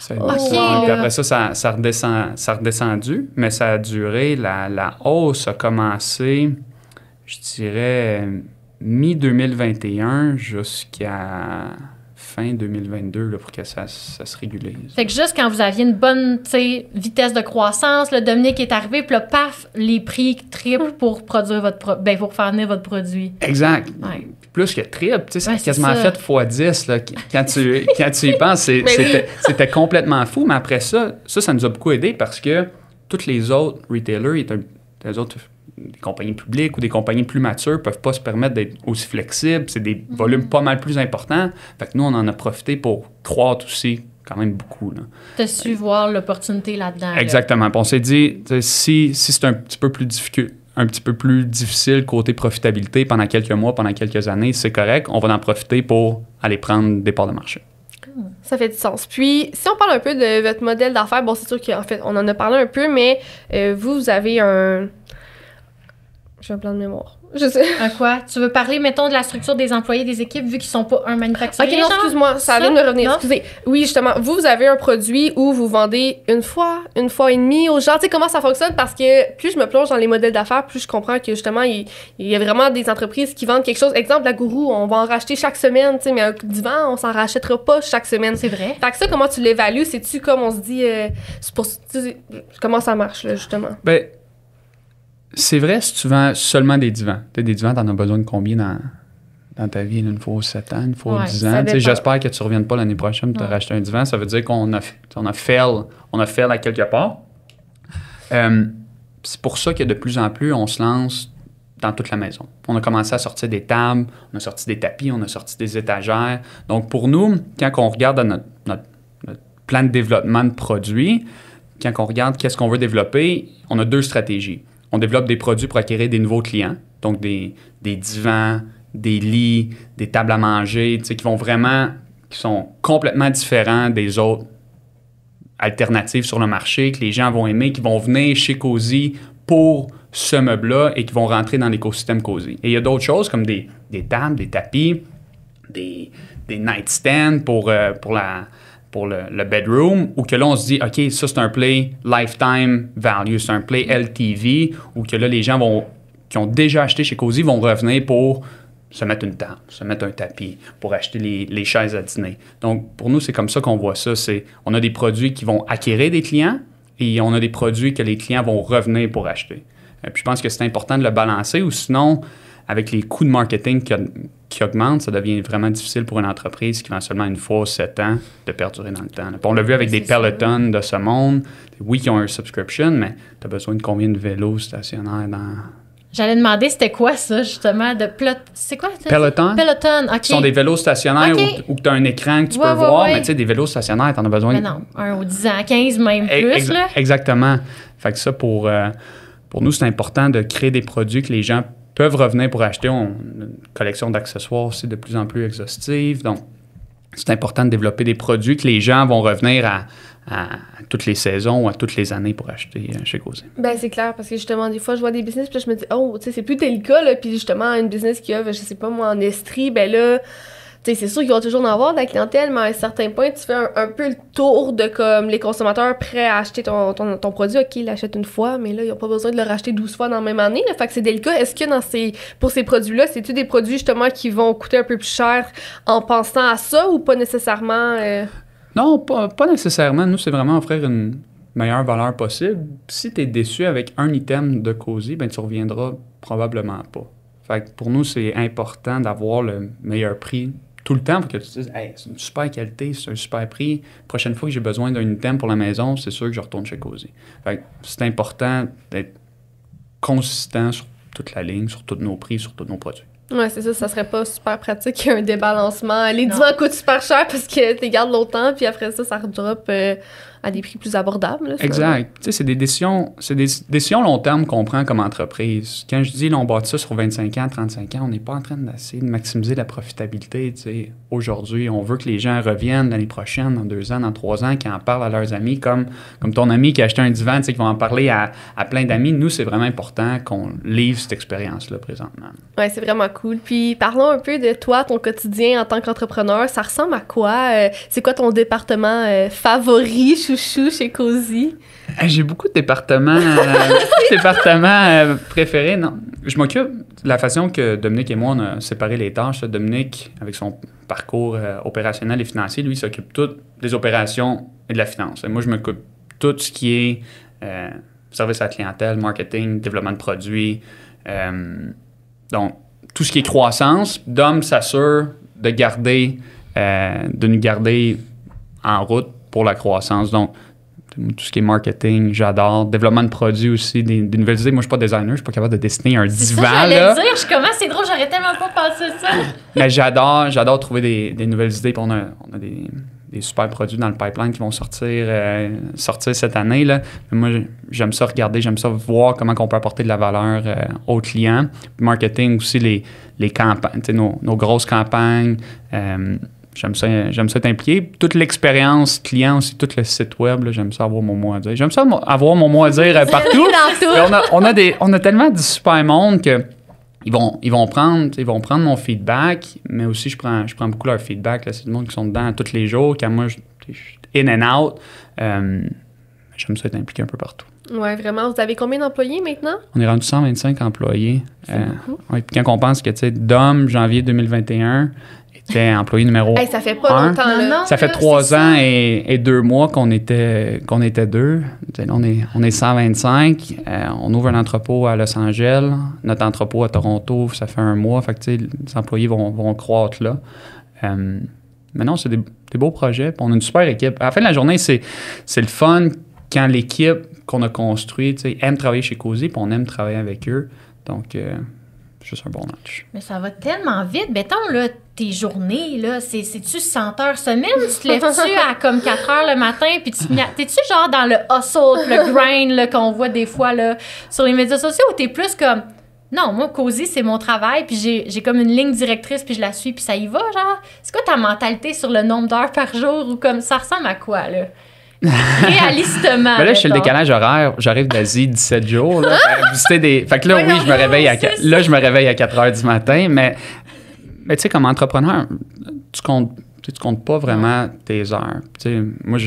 Puis après ça a redescendu, mais ça a duré, la hausse a commencé, je dirais, mi-2021 jusqu'à fin 2022 là, pour que ça se régulise. Fait que juste quand vous aviez une bonne vitesse de croissance, le Dominique est arrivé, puis là, paf, les prix triplent pour produire pour faire venir votre produit. Exact. Ouais. Plus que triple, c'est quasiment fait x10. Là. Quand tu y penses, c'était complètement fou. Mais après ça nous a beaucoup aidé parce que tous les autres retailers, des compagnies publiques ou des compagnies plus matures peuvent pas se permettre d'être aussi flexibles. C'est des volumes pas mal plus importants. Fait que nous, on en a profité pour croître aussi quand même beaucoup. Tu as su voir l'opportunité là-dedans. Exactement. Puis on s'est dit, si c'est un petit peu plus difficile côté profitabilité pendant quelques mois, pendant quelques années, c'est correct. On va en profiter pour aller prendre des parts de marché. Ça fait du sens. Puis, si on parle un peu de votre modèle d'affaires, bon, c'est sûr qu'en fait, on en a parlé un peu, mais vous avez j'ai un plan de mémoire. Je sais. Un quoi? Tu veux parler, mettons, de la structure des employés des équipes, vu qu'ils sont pas un manufacturier? OK, non, excuse-moi, ça vient de me revenir. Excusez. Oui, justement, vous avez un produit où vous vendez une fois et demie aux gens. Tu sais, comment ça fonctionne? Parce que plus je me plonge dans les modèles d'affaires, plus je comprends que, justement, il y a vraiment des entreprises qui vendent quelque chose. Exemple, la Gourou, on va en racheter chaque semaine, tu sais, mais un divan, on s'en rachètera pas chaque semaine. C'est vrai. Fait que ça, comment tu l'évalues? C'est-tu comme on se dit... comment ça marche, là, justement? Ben, c'est vrai si tu vends seulement des divans. Des divans, t'en as besoin de combien dans ta vie? Une fois aux 7 ans, une fois aux 10 ans. J'espère que tu ne reviennes pas l'année prochaine pour te racheter un divan. Ça veut dire qu'on On a fail à quelque part. C'est pour ça que de plus en plus, on se lance dans toute la maison. On a commencé à sortir des tables, on a sorti des tapis, on a sorti des étagères. Donc, pour nous, quand on regarde notre plan de développement de produits, quand on regarde qu'est-ce qu'on veut développer, on a 2 stratégies. On développe des produits pour acquérir des nouveaux clients, donc des divans, des lits, des tables à manger, qui sont complètement différents des autres alternatives sur le marché, que les gens vont aimer, qui vont venir chez Cozy pour ce meuble-là et qui vont rentrer dans l'écosystème Cozy. Et il y a d'autres choses comme des tables, des tapis, des nightstands pour le bedroom, où que là, on se dit, OK, ça, c'est un play lifetime value, c'est un play LTV, où que là, les gens qui ont déjà acheté chez Cozy vont revenir pour se mettre une table, se mettre un tapis, pour acheter les chaises à dîner. Donc, pour nous, c'est comme ça qu'on voit ça. On a des produits qui vont acquérir des clients et on a des produits que les clients vont revenir pour acheter. Puis je pense que c'est important de le balancer, ou sinon, avec les coûts de marketing qui augmentent, ça devient vraiment difficile pour une entreprise qui vend seulement une fois aux 7 ans de perdurer dans le temps. Puis on l'a vu avec des Peloton de ce monde. Oui, qui ont un subscription, mais tu as besoin de combien de vélos stationnaires dans... J'allais demander c'était quoi ça, justement, c'est quoi? Peloton. Peloton, OK. Ce sont des vélos stationnaires où tu as un écran que tu peux voir, mais tu sais, des vélos stationnaires, tu en as besoin... Mais non, 1 ou 10 ans, 15 même plus, là. Exactement. Fait que ça, pour nous, c'est important de créer des produits que les gens peuvent revenir pour acheter. On a une collection d'accessoires aussi de plus en plus exhaustive. Donc, c'est important de développer des produits que les gens vont revenir à toutes les saisons ou à toutes les années pour acheter chez Cozy. Ben c'est clair, parce que justement, des fois, je vois des business, puis là, je me dis, oh, tu sais, c'est plus délicat, là, puis justement, une business qui a, je sais pas moi, en Estrie, ben là, tu sais, c'est sûr qu'ils vont toujours en avoir de la clientèle, mais à un certain point, tu fais un peu le tour de comme les consommateurs prêts à acheter ton produit. OK, ils l'achètent une fois, mais là, ils n'ont pas besoin de le racheter 12 fois dans la même année. Là, fait que c'est délicat. Est-ce que pour ces produits-là, c'est-tu des produits justement qui vont coûter un peu plus cher en pensant à ça ou pas nécessairement? Non, pas nécessairement. Nous, c'est vraiment offrir une meilleure valeur possible. Si tu es déçu avec un item de Cozy, ben tu reviendras probablement pas. Fait que pour nous, c'est important d'avoir le meilleur prix tout le temps pour que tu te dises, hey, c'est une super qualité, c'est un super prix. Prochaine fois que j'ai besoin d'un item pour la maison, c'est sûr que je retourne chez Cozy. Fait que c'est important d'être consistant sur toute la ligne, sur tous nos prix, sur tous nos produits. Ouais, c'est ça, ça serait pas super pratique un débalancement. Les divans coûtent super cher parce que tu les gardes longtemps, puis après ça redroppe à des prix plus abordables. Là, exact. Tu sais, c'est des décisions long terme qu'on prend comme entreprise. Quand je dis, là, on bâtit ça sur 25 ans, 35 ans, on n'est pas en train d'essayer de maximiser la profitabilité. Tu sais, aujourd'hui, on veut que les gens reviennent l'année prochaine, dans 2 ans, dans 3 ans, qui en parlent à leurs amis, comme ton ami qui a acheté un divan, tu sais, qui va en parler à plein d'amis. Nous, c'est vraiment important qu'on livre cette expérience-là présentement. Ouais, c'est vraiment cool. Puis parlons un peu de toi, ton quotidien en tant qu'entrepreneur. Ça ressemble à quoi? C'est quoi ton département favori, chouchou, chez Cozy? J'ai beaucoup de départements, préférés. Non, je m'occupe de la façon que Dominique et moi, on a séparé les tâches. Dominique, avec son parcours opérationnel et financier, lui, il s'occupe tout des opérations et de la finance. Et moi, je m'occupe de tout ce qui est service à la clientèle, marketing, développement de produits. Donc, tout ce qui est croissance. Dom s'assure de nous garder en route pour la croissance. Donc, tout ce qui est marketing, j'adore. Développement de produits aussi, des nouvelles idées. Moi, je suis pas designer, je suis pas capable de dessiner un divan. Ça, j'allais dire, je commence, c'est drôle, j'aurais tellement pas pensé ça. Mais j'adore trouver des nouvelles idées. Puis on a des super produits dans le pipeline qui vont sortir cette année. Là. Moi, j'aime ça regarder, j'aime ça voir comment on peut apporter de la valeur aux clients. Puis marketing aussi, les campagnes, nos grosses campagnes. J'aime ça être impliqué. Toute l'expérience client aussi, tout le site web, là, j'aime ça avoir mon mot à dire. J'aime ça avoir mon mot à dire partout. On a tellement du super monde que ils vont prendre mon feedback, mais aussi je prends beaucoup leur feedback. Là, c'est du monde qui sont dedans tous les jours. Quand moi, je suis in and out, j'aime ça être impliqué un peu partout. Oui, vraiment. Vous avez combien d'employés maintenant? On est rendu 125 employés. Puis quand on pense que, tu sais, Dom, janvier 2021... était employé numéro 1. Ça fait pas longtemps, là. Ça fait 3 ans et 2 mois qu'on était 2. On est 125. On ouvre un entrepôt à Los Angeles. Notre entrepôt à Toronto, ça fait 1 mois. Fait que, les employés vont croître là. Mais non, c'est beaux projets. Puis on a une super équipe. À la fin de la journée, c'est le fun quand l'équipe qu'on a construite aime travailler chez Cozy, puis on aime travailler avec eux. Donc, juste un bon match. Mais ça va tellement vite. Mettons, là, tes journées, là, c'est-tu 100 heures semaine? Tu te lèves-tu à comme 4 heures le matin? Puis t'es-tu genre dans le hustle, le grind là, qu'on voit des fois là, sur les médias sociaux, ou t'es plus comme... Non, moi, Cozy, c'est mon travail, puis j'ai comme une ligne directrice, puis je la suis, puis ça y va, genre? C'est quoi ta mentalité sur le nombre d'heures par jour, ou comme ça ressemble à quoi, là? Réalistement. Ben là, je suis le décalage horaire. J'arrive d'Asie 17 jours. Là, fait que là, oui, je me réveille je me réveille à 4 heures du matin, mais tu sais, comme entrepreneur, tu comptes pas vraiment tes heures. Tu sais, moi,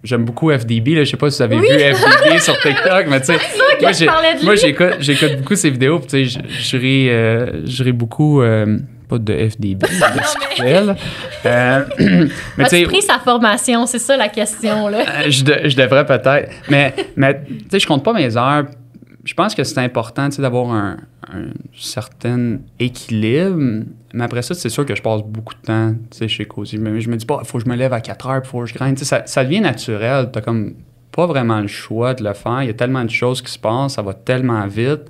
j'aime beaucoup FDB. Là. Je sais pas si vous avez vu FDB sur TikTok, mais tu sais, moi, j'écoute beaucoup ses vidéos. Tu sais, je ris beaucoup. Pas de FDB, de mais as-tu pris sa formation? C'est ça la question, là. Je devrais peut-être. Mais tu sais, je compte pas mes heures. Je pense que c'est important, tu sais, d'avoir un certain équilibre. Mais après ça, c'est sûr que je passe beaucoup de temps, tu sais, chez Cozy. Mais je me dis pas, il faut que je me lève à 4 heures, il faut que je grind. Tu sais, ça devient naturel. T'as comme pas vraiment le choix de le faire. Il y a tellement de choses qui se passent, ça va tellement vite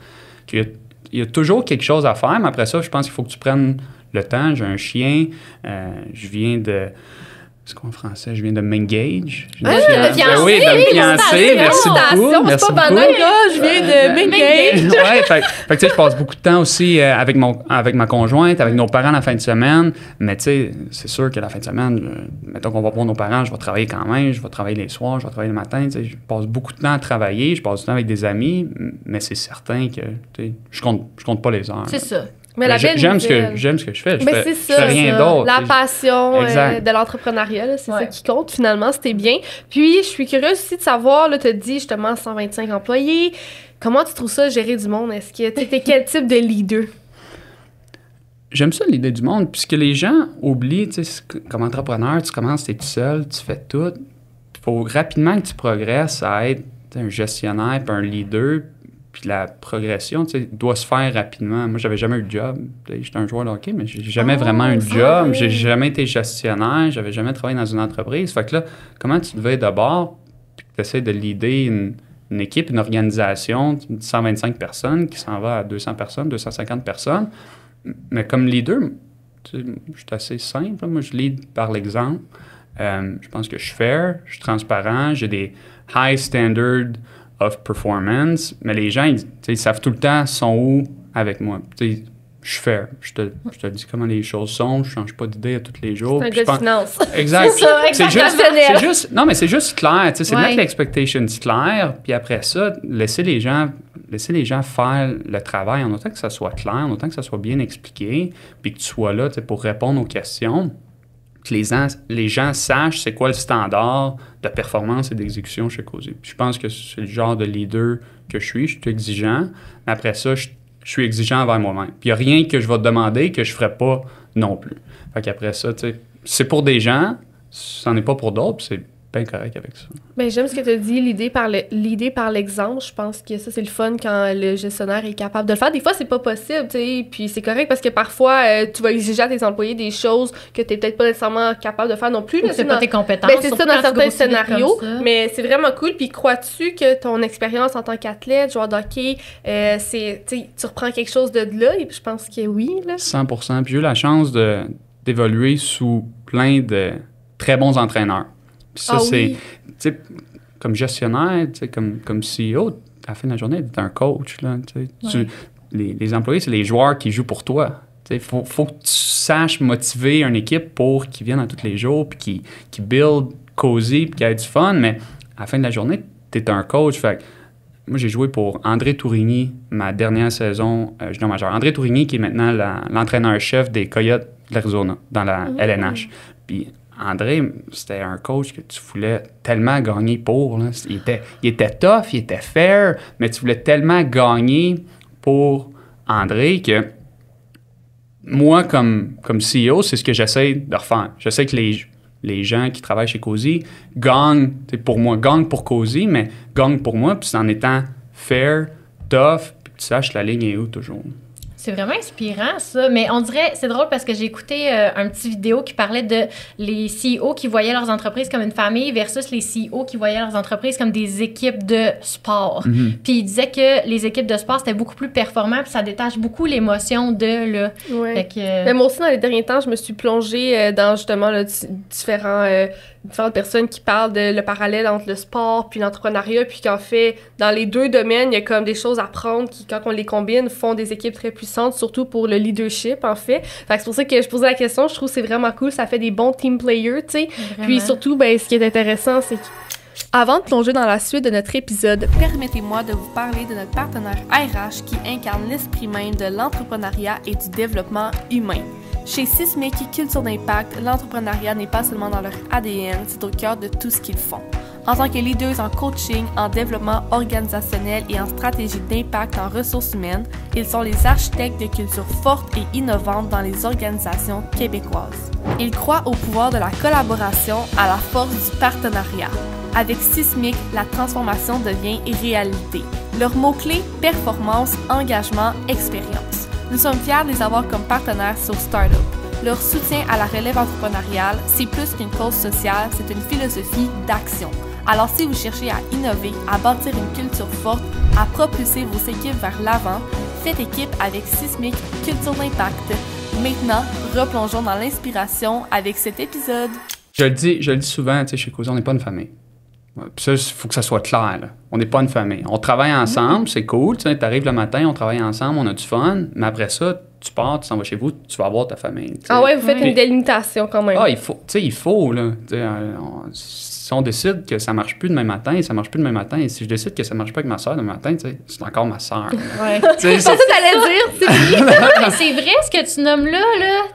qu'il y a toujours quelque chose à faire, mais après ça, je pense qu'il faut que tu prennes le temps. J'ai un chien, je viens de... C'est quoi en français? Je viens de m'engage. De fiancer! Oui, de me fiancer. Merci beaucoup. C'est pas banal, là. Je viens de m'engage. Oui, fait que tu sais, je passe beaucoup de temps aussi avec ma conjointe, avec nos parents la fin de semaine. Mais tu sais, c'est sûr que la fin de semaine, mettons qu'on va voir nos parents, je vais travailler quand même. Je vais travailler les soirs, je vais travailler le matin. Tu sais, je passe beaucoup de temps à travailler. Je passe du temps avec des amis. Mais c'est certain que tu sais, je compte pas les heures. C'est ça. Mais la belle j'aime ce que je fais. C'est ça, je fais rien d'autre. La passion de l'entrepreneuriat, c'est ça qui compte finalement, c'était bien. Puis, je suis curieuse aussi de savoir, là, tu as dit justement 125 employés. Comment tu trouves ça, gérer du monde? Est-ce que tu étais quel type de leader? J'aime ça, l'idée du monde, puisque les gens oublient, tu sais, comme entrepreneur, tu commences, tu es tout seul, tu fais tout. Il faut rapidement que tu progresses à être un gestionnaire puis un leader. Puis la progression, tu sais, doit se faire rapidement. Moi, j'avais jamais eu de job. J'étais un joueur de hockey, mais j'ai jamais vraiment eu de job. J'ai jamais été gestionnaire. J'avais jamais travaillé dans une entreprise. Fait que là, comment tu devais d'abord, puis tu essaies de leader une équipe, une organisation de 125 personnes qui s'en va à 200 personnes, 250 personnes. Mais comme leader, tu sais, je suis assez simple. Moi, je lead par l'exemple. Je pense que je suis fair, je suis transparent, j'ai des high standards of performance, mais les gens, ils savent tout le temps sont où avec moi. Je suis fair. Je te dis comment les choses sont. Je change pas d'idée à tous les jours. C'est un gars de finance. Exact. C'est juste, non, mais c'est juste clair. C'est mettre l'expectation clair, puis après ça, laisser les gens faire le travail en autant que ça soit clair, en autant que ça soit bien expliqué, puis que tu sois là pour répondre aux questions. Que les gens sachent c'est quoi le standard de performance et d'exécution chez Cozy. Je pense que c'est le genre de leader que je suis exigeant. Mais après ça, je suis exigeant envers moi-même. Puis il n'y a rien que je vais te demander que je ne ferai pas non plus. Fait qu'après ça, tu sais, c'est pour des gens, ça n'en est pas pour d'autres, puis c'est bien correct avec ça. Bien, j'aime ce que tu as dit, l'idée par l'exemple. Je pense que ça, c'est le fun quand le gestionnaire est capable de le faire. Des fois, c'est pas possible, tu sais, puis c'est correct parce que parfois, tu vas exiger à tes employés des choses que tu n'es peut-être pas nécessairement capable de faire non plus. C'est pas tes compétences. Ben, c'est ça dans certains scénarios, mais c'est vraiment cool. Puis crois-tu que ton expérience en tant qu'athlète, joueur de hockey, tu reprends quelque chose de là? Et puis je pense que oui. Là. 100%. Puis j'ai eu la chance d'évoluer sous plein de très bons entraîneurs. Puis ça, c'est, tu sais, comme gestionnaire, tu sais, comme CEO, à la fin de la journée, tu es un coach, là, tu sais. Les employés, c'est les joueurs qui jouent pour toi. Tu sais, faut que tu saches motiver une équipe pour qu'ils viennent à tous les jours, puis qui build Cozy, puis qui ait du fun, mais à la fin de la journée, tu es un coach. Fait que moi, j'ai joué pour André Tourigny, ma dernière saison junior majeur. André Tourigny, qui est maintenant l'entraîneur-chef des Coyotes de l'Arizona, dans la LNH. Puis André, c'était un coach que tu voulais tellement gagner pour. Là. Il était tough, il était fair, mais tu voulais tellement gagner pour André que moi, comme CEO, c'est ce que j'essaie de refaire. J'essaie que les gens qui travaillent chez Cozy gagnent pour moi, gagnent pour Cozy, mais gagnent pour moi, puis en étant fair, tough, puis que tu saches la ligne est où toujours. C'est vraiment inspirant, ça. Mais on dirait, c'est drôle parce que j'ai écouté un petit vidéo qui parlait de les CEO qui voyaient leurs entreprises comme une famille versus les CEO qui voyaient leurs entreprises comme des équipes de sport. Puis il disait que les équipes de sport, c'était beaucoup plus performant puis ça détache beaucoup l'émotion de, là. Ouais. Fait que, Mais moi aussi, dans les derniers temps, je me suis plongée dans, justement, là, différentes personnes qui parlent de le parallèle entre le sport puis l'entrepreneuriat, puis qu'en fait, dans les deux domaines, il y a comme des choses à prendre qui, quand on les combine, font des équipes très puissantes, surtout pour le leadership, en fait. Fait que c'est pour ça que je posais la question. Je trouve que c'est vraiment cool. Ça fait des bons team players, tu sais. Puis surtout, ben, ce qui est intéressant, c'est que avant de plonger dans la suite de notre épisode, permettez-moi de vous parler de notre partenaire RH qui incarne l'esprit même de l'entrepreneuriat et du développement humain. Chez Sismic Culture d'Impact, l'entrepreneuriat n'est pas seulement dans leur ADN, c'est au cœur de tout ce qu'ils font. En tant que leaders en coaching, en développement organisationnel et en stratégie d'impact en ressources humaines, ils sont les architectes de cultures fortes et innovantes dans les organisations québécoises. Ils croient au pouvoir de la collaboration, à la force du partenariat. Avec Sismic, la transformation devient réalité. Leurs mots-clés, performance, engagement, expérience. Nous sommes fiers de les avoir comme partenaires sur Startup. Leur soutien à la relève entrepreneuriale, c'est plus qu'une cause sociale, c'est une philosophie d'action. Alors si vous cherchez à innover, à bâtir une culture forte, à propulser vos équipes vers l'avant, faites équipe avec Sismic Culture d'Impact. Maintenant, replongeons dans l'inspiration avec cet épisode. Je le dis souvent, tu sais, chez Cozy, on n'est pas une famille. Puis ça, il faut que ça soit clair, là. On n'est pas une famille. On travaille ensemble, c'est cool. Tu arrives le matin, on travaille ensemble, on a du fun. Mais après ça, tu pars, tu s'en vas chez vous, tu vas voir ta famille. T'sais. Ah ouais, vous faites une délimitation quand même. Ah, il faut, là. Si on décide que ça marche plus demain matin, ça marche plus demain matin. Et si je décide que ça marche pas avec ma soeur demain matin, c'est encore ma soeur. Ouais. C'est ça que t'allais dire, mais c'est vrai ce que tu nommes là.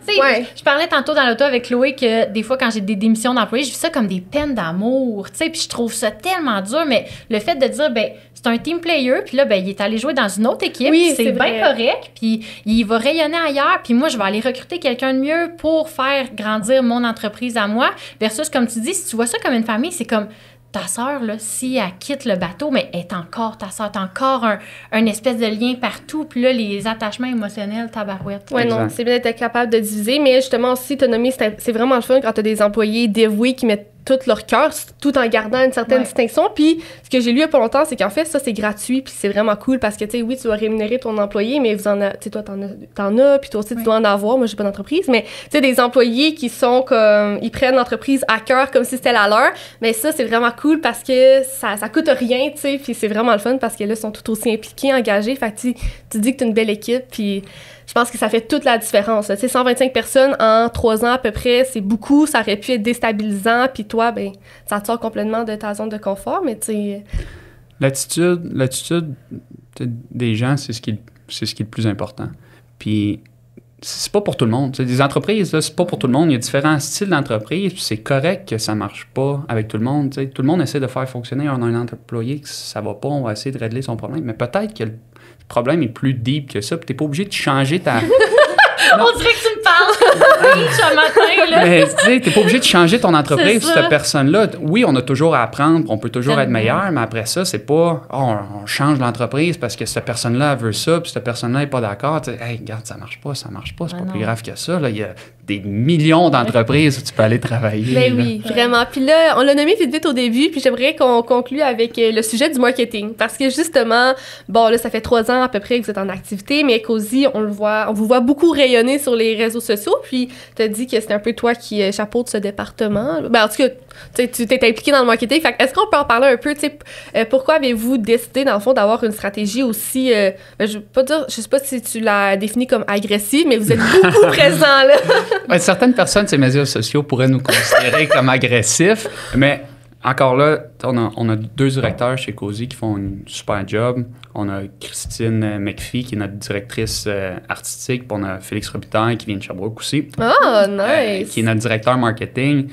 Ouais. Je parlais tantôt dans l'auto avec Chloé que des fois, quand j'ai des démissions d'employés, je vis ça comme des peines d'amour. Puis je trouve ça tellement dur. Mais le fait de dire, ben c'est un team player, puis là, ben il est allé jouer dans une autre équipe. Oui, c'est bien correct. Puis il va rayonner ailleurs. Puis moi, je vais aller recruter quelqu'un de mieux pour faire grandir mon entreprise à moi. Versus, comme tu dis, si tu vois ça comme une famille, c'est comme ta sœur, là, si elle quitte le bateau, mais elle est encore ta sœur. T'as encore un espèce de lien partout. Puis là, les attachements émotionnels, tabarouette. Ouais, non, c'est bien d'être capable de diviser. Mais justement, aussi, autonomie, c'est vraiment le fun quand t'as des employés dévoués qui mettent tout leur cœur, tout en gardant une certaine distinction. Puis, ce que j'ai lu il y a pas longtemps, c'est qu'en fait, ça, c'est gratuit, puis c'est vraiment cool parce que, tu sais, oui, tu dois rémunérer ton employé, mais tu sais, toi, t'en as, puis toi aussi, tu dois en avoir. Moi, j'ai pas d'entreprise, mais, tu sais, des employés qui sont comme, ils prennent l'entreprise à cœur comme si c'était la leur, mais ça, c'est vraiment cool parce que ça coûte rien, tu sais, puis c'est vraiment le fun parce que là, ils sont tout aussi impliqués, engagés. Fait que, tu dis que t'es une belle équipe, puis je pense que ça fait toute la différence. Tu sais, 125 personnes en 3 ans à peu près, c'est beaucoup. Ça aurait pu être déstabilisant. Puis toi, ben, ça te sort complètement de ta zone de confort, mais tu sais... L'attitude des gens, c'est ce qui est le plus important. Puis c'est pas pour tout le monde. T'sais, des entreprises, là, c'est pas pour tout le monde. Il y a différents styles d'entreprise, puis c'est correct que ça marche pas avec tout le monde. T'sais. Tout le monde essaie de faire fonctionner un employé, que ça va pas, on va essayer de régler son problème. Mais peut-être que le problème est plus deep que ça, puis t'es pas obligé de changer ta... On dirait que tu me parles ce matin, là. Mais tu sais, t'es pas obligé de changer ton entreprise sur cette personne-là. Oui, on a toujours à apprendre, on peut toujours être meilleur, mais après ça, c'est pas on change l'entreprise parce que cette personne-là veut ça, puis cette personne-là est pas d'accord. Tu sais, hey, regarde, ça marche pas, c'est pas plus grave que ça. Là. Il y a des millions d'entreprises où tu peux aller travailler. Ben oui, vraiment. Puis là, on l'a nommé vite au début, puis j'aimerais qu'on conclue avec le sujet du marketing. Parce que justement, bon, là, ça fait 3 ans à peu près que vous êtes en activité, mais Cozy, on vous voit beaucoup rayonner sur les réseaux sociaux, puis tu as dit que c'était un peu toi qui chapeaute ce département. Ben, en tout cas, tu t'es impliqué dans le marketing. Fait est-ce qu'on peut en parler un peu, pourquoi avez-vous décidé, dans le fond, d'avoir une stratégie aussi, je sais pas si tu l'as définie comme agressive, mais vous êtes beaucoup présent, là. Certaines personnes, ces médias sociaux pourraient nous considérer comme agressifs, mais encore là, on a 2 directeurs chez Cozy qui font un super job. On a Christine McPhee, qui est notre directrice artistique, puis on a Félix Robitaille, qui vient de Sherbrooke aussi. Ah, nice! Qui est notre directeur marketing.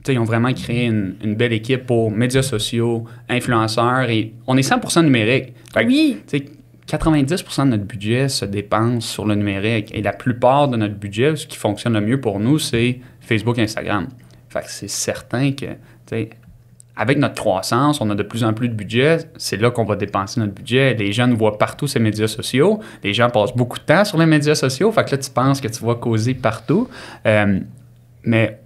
Ils ont vraiment créé une belle équipe pour médias sociaux, influenceurs, et on est 100% numérique. Fait oui! 90% de notre budget se dépense sur le numérique, et la plupart de notre budget, ce qui fonctionne le mieux pour nous, c'est Facebook et Instagram. Fait que c'est certain que avec notre croissance, on a de plus en plus de budget. C'est là qu'on va dépenser notre budget. Les jeunes voient partout ces médias sociaux. Les gens passent beaucoup de temps sur les médias sociaux. Fait que là, tu penses que tu vas causer partout. Mais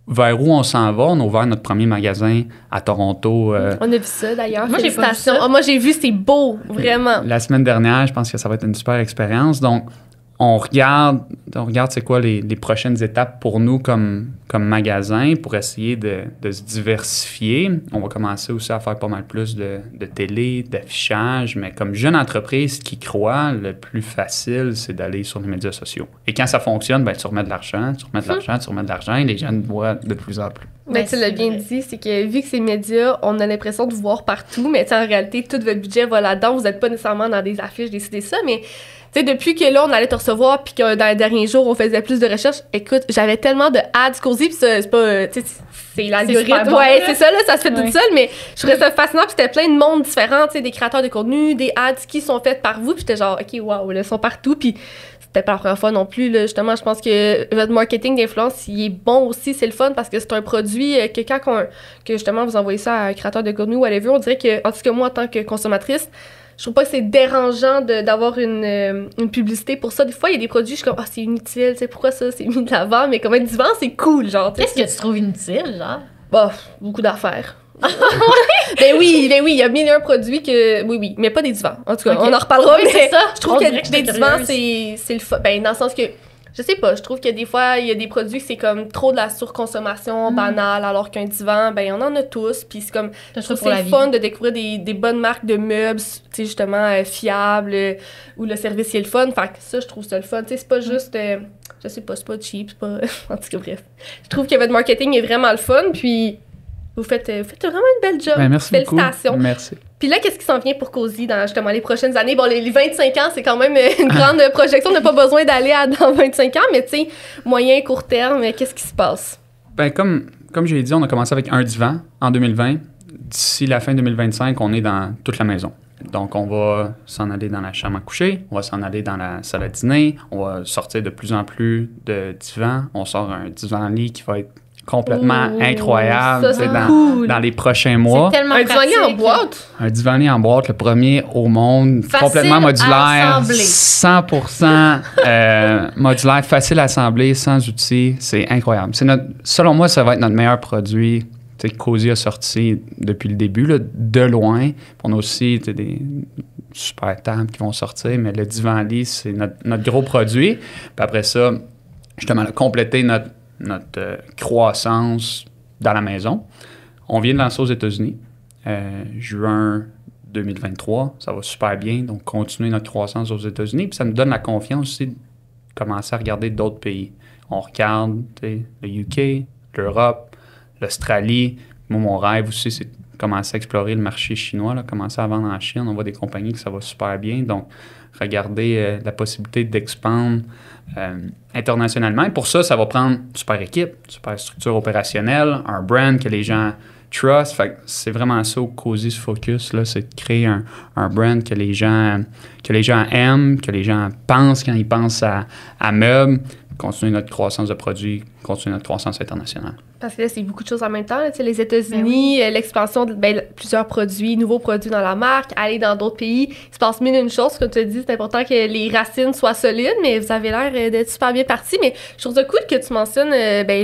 vers où on s'en va? On a ouvert notre premier magasin à Toronto. On a vu ça, d'ailleurs. Moi, j'ai pas vu ça. Moi, j'ai vu, c'est beau, vraiment. La semaine dernière, je pense que ça va être une super expérience. Donc, on regarde c'est quoi les prochaines étapes pour nous comme magasin pour essayer de se diversifier. On va commencer aussi à faire pas mal plus de télé, d'affichage, mais comme jeune entreprise qui croit, le plus facile, c'est d'aller sur les médias sociaux. Et quand ça fonctionne, tu remets de l'argent, et les gens voient de plus en plus. Mais tu l'as bien dit, c'est que vu que ces médias, on a l'impression de vous voir partout, mais en réalité, tout votre budget va là-dedans. Vous n'êtes pas nécessairement dans des affiches, décider ça, mais tu sais, depuis que là, on allait te recevoir, puis que dans les derniers jours, on faisait plus de recherches, écoute, j'avais tellement de ads Cozy, puis ça, c'est pas, tu sais, c'est l'algorithme. Bon, ouais, c'est ça, là, ça se fait tout seul, mais je trouvais ça fascinant, puis c'était plein de mondes différents, tu sais, des créateurs de contenu, des ads qui sont faites par vous, puis j'étais genre, OK, wow, là, ils sont partout, puis c'était pas la première fois non plus, là, justement, je pense que votre marketing d'influence, il est bon aussi, c'est le fun, parce que c'est un produit que que justement, vous envoyez ça à un créateur de contenu, whatever, on dirait que, en tout cas, moi, en tant que consommatrice, je trouve pas que c'est dérangeant d'avoir une publicité pour ça. Des fois, il y a des produits, je suis comme, c'est inutile, tu sais, pourquoi ça, c'est mis de l'avant, mais comme être divan, c'est cool, genre. Qu'est-ce que tu trouves inutile, genre? Bah, beaucoup d'affaires. Ben oui, il y a mille et un produits que. Oui, mais pas des divans. En tout cas, on en reparlera, mais c'est ça. je trouve que des divans, c'est le fun. Ben, dans le sens que. Je sais pas, je trouve que des fois, il y a des produits que c'est comme trop de la surconsommation banale, alors qu'un divan, ben, on en a tous. Puis c'est comme. Je trouve que c'est le fun de découvrir des bonnes marques de meubles, tu sais, justement, fiables, où le service est le fun. Fait que ça, je trouve ça le fun. Tu sais, c'est pas juste. Je sais pas, c'est pas cheap, c'est pas. En tout cas, bref. Je trouve que votre marketing est vraiment le fun, puis. Vous faites vraiment une belle job. Ben, merci Félicitations. beaucoup. Merci. Puis là, qu'est-ce qui s'en vient pour Cozy dans justement les prochaines années? Bon, les 25 ans, c'est quand même une grande projection. On n'a pas besoin d'aller dans 25 ans, mais tu sais, moyen, court terme, qu'est-ce qui se passe? Ben, comme j'ai dit, on a commencé avec un divan en 2020. D'ici la fin 2025, on est dans toute la maison. Donc, on va s'en aller dans la chambre à coucher, on va s'en aller dans la salle à dîner, on va sortir de plus en plus de divans. On sort un divan-lit qui va être complètement incroyable cool. dans les prochains mois. C'est tellement un divan-lit en boîte? Un divan-lit en boîte, le premier au monde, facile complètement modulaire, 100% modulaire, facile à assembler, sans outils. C'est incroyable. Selon moi, ça va être notre meilleur produit. Cozy a sorti depuis le début, là, de loin. On a aussi des super tables qui vont sortir, mais le divan-lit, c'est notre gros produit. Puis après ça, justement, compléter notre croissance dans la maison. On vient de lancer aux États-Unis, juin 2023. Ça va super bien. Donc, continuer notre croissance aux États-Unis. Puis ça nous donne la confiance aussi de commencer à regarder d'autres pays. On regarde le UK, l'Europe, l'Australie. Moi, mon rêve aussi, c'est de commencer à explorer le marché chinois, là, commencer à vendre en Chine. On voit des compagnies que ça va super bien. Donc, regarder la possibilité d'expandre internationalement. Et pour ça, ça va prendre une super équipe, une super structure opérationnelle, un brand que les gens trust. Fait que c'est vraiment ça où Cozy se focus, là, c'est de créer un brand que les gens aiment, que les gens pensent quand ils pensent à meubles, continuer notre croissance de produits, continuer notre croissance internationale. Parce que là, c'est beaucoup de choses en même temps. Là, les États-Unis, l'expansion de plusieurs produits, nouveaux produits dans la marque, aller dans d'autres pays. Il se passe mille et une choses. Comme tu as dit, c'est important que les racines soient solides, mais vous avez l'air d'être super bien partis. Mais je trouve ça cool que tu mentionnes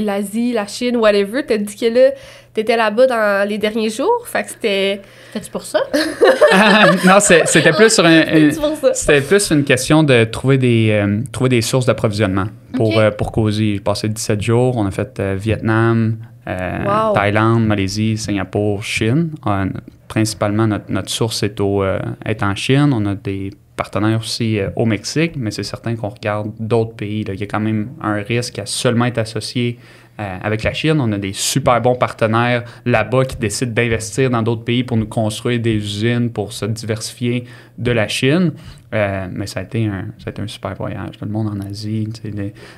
l'Asie, la Chine, whatever. Tu as dit que là, tu étais là-bas dans les derniers jours. Fait que c'était... C'était-tu pour ça? Non, c'était plus sur c'était plus une question de trouver des sources d'approvisionnement pour Cozy. J'ai passé 17 jours. On a fait Vietnam, Thaïlande, Malaisie, Singapour, Chine. Principalement, notre source est en Chine. On a des partenaires aussi au Mexique, mais c'est certain qu'on regarde d'autres pays. Là. Il y a quand même un risque à seulement être associé avec la Chine. On a des super bons partenaires là-bas qui décident d'investir dans d'autres pays pour nous construire des usines pour se diversifier de la Chine. Mais ça a été un super voyage. Tout le monde en Asie,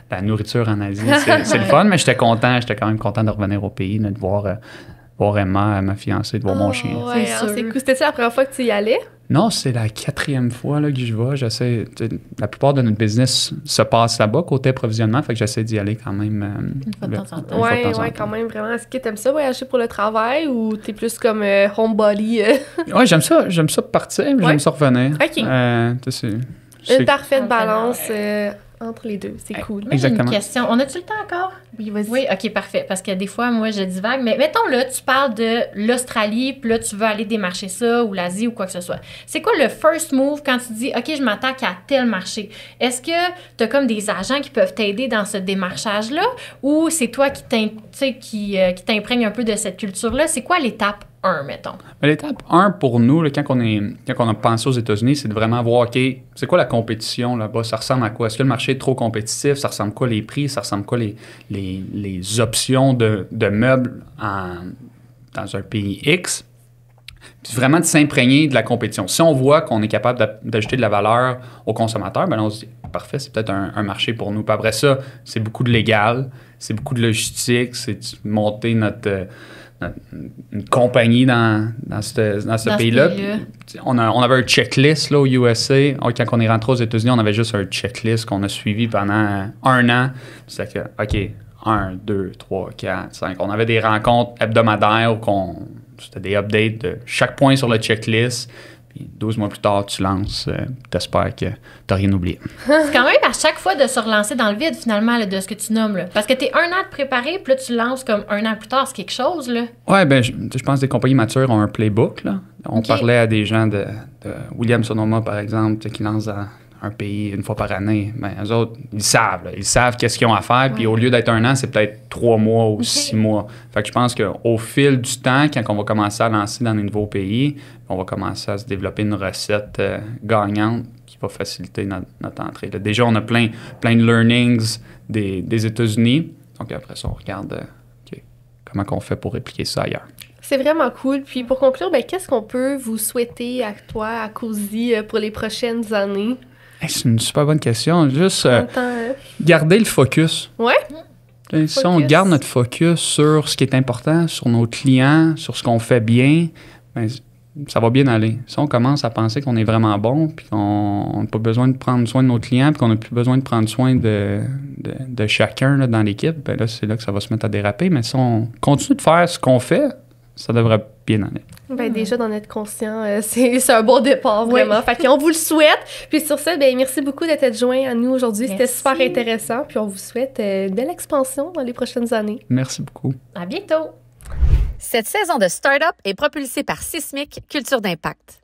la nourriture en Asie, c'est le fun, mais j'étais quand même content de revenir au pays, de voir Emma, ma fiancée, de voir mon chien. Ouais, c'est cool. C'était-tu la première fois que tu y allais? Non, c'est la 4e fois là, que je vais. La plupart de notre business se passe là-bas, côté approvisionnement, fait que j'essaie d'y aller quand même. Une fois de temps en temps. Ouais, quand même, vraiment. Est-ce que t'aimes ça voyager pour le travail ou t'es plus comme homebody? Ouais, j'aime ça partir, mais j'aime ça revenir. OK. Une parfaite balance entre les deux. C'est cool. Moi, j'ai une question. On a-tu le temps encore? Oui, vas-y. Oui, OK, parfait. Parce que des fois, moi, je divague. Mais mettons, là, tu parles de l'Australie, puis là, tu veux aller démarcher ça, ou l'Asie, ou quoi que ce soit. C'est quoi le first move quand tu dis, OK, je m'attaque à tel marché? Est-ce que tu as comme des agents qui peuvent t'aider dans ce démarchage-là, ou c'est toi qui t'imprègne un peu de cette culture-là? C'est quoi l'étape 1, mettons? L'étape 1 pour nous, là, quand on a pensé aux États-Unis, c'est de vraiment voir, OK, c'est quoi la compétition là-bas? Ça ressemble à quoi? Est-ce que le marché est trop compétitif? Ça ressemble à quoi les prix? Ça ressemble à quoi les options de meubles dans un pays X? Puis vraiment de s'imprégner de la compétition. Si on voit qu'on est capable d'ajouter de la valeur aux consommateurs, ben là, on se dit, parfait, c'est peut-être un marché pour nous. Puis après ça, c'est beaucoup de légal, c'est beaucoup de logistique, c'est de monter une compagnie dans ce pays-là. On avait un checklist là, au USA. Quand on est rentré aux États-Unis, on avait juste un checklist qu'on a suivi pendant 1 an. C'est que, OK, 1, 2, 3, 4, 5. On avait des rencontres hebdomadaires où c'était des updates de chaque point sur le checklist. Puis 12 mois plus tard, tu lances. T'espères que t'as rien oublié. C'est quand même à chaque fois de se relancer dans le vide, finalement, là, de ce que tu nommes. Là. Parce que t'es 1 an de préparer, puis là, tu lances comme 1 an plus tard. C'est quelque chose, là. Ouais, ben je pense que les compagnies matures ont un playbook, là. On parlait à des gens de Williams Sonoma, par exemple, qui lancent dans un pays 1 fois par année. Ben, eux autres, ils savent qu'est-ce qu'ils ont à faire. Puis au lieu d'être 1 an, c'est peut-être 3 mois ou 6 mois. Fait que je pense qu'au fil du temps, quand on va commencer à lancer dans des nouveaux pays, on va commencer à se développer une recette gagnante qui va faciliter notre entrée. Là, déjà, on a plein de learnings des États-Unis. Donc après ça, on regarde comment on fait pour répliquer ça ailleurs. C'est vraiment cool. Puis pour conclure, qu'est-ce qu'on peut vous souhaiter à toi, à Cozy, pour les prochaines années? C'est une super bonne question. Juste garder le focus. Ouais? Si on garde notre focus sur ce qui est important, sur nos clients, sur ce qu'on fait bien, ça va bien aller. Si on commence à penser qu'on est vraiment bon, puis qu'on n'a pas besoin de prendre soin de nos clients, puis qu'on n'a plus besoin de prendre soin de chacun là, dans l'équipe, là, c'est là que ça va se mettre à déraper. Mais si on continue de faire ce qu'on fait, ça devrait bien aller. Déjà, d'en être conscient, c'est un bon départ, vraiment. Fait qu'on vous le souhaite. Puis sur ça, merci beaucoup d'être joint à nous aujourd'hui. C'était super intéressant. Puis on vous souhaite une belle expansion dans les prochaines années. Merci beaucoup. À bientôt. Cette saison de Startup est propulsée par Sismic Culture d'Impact.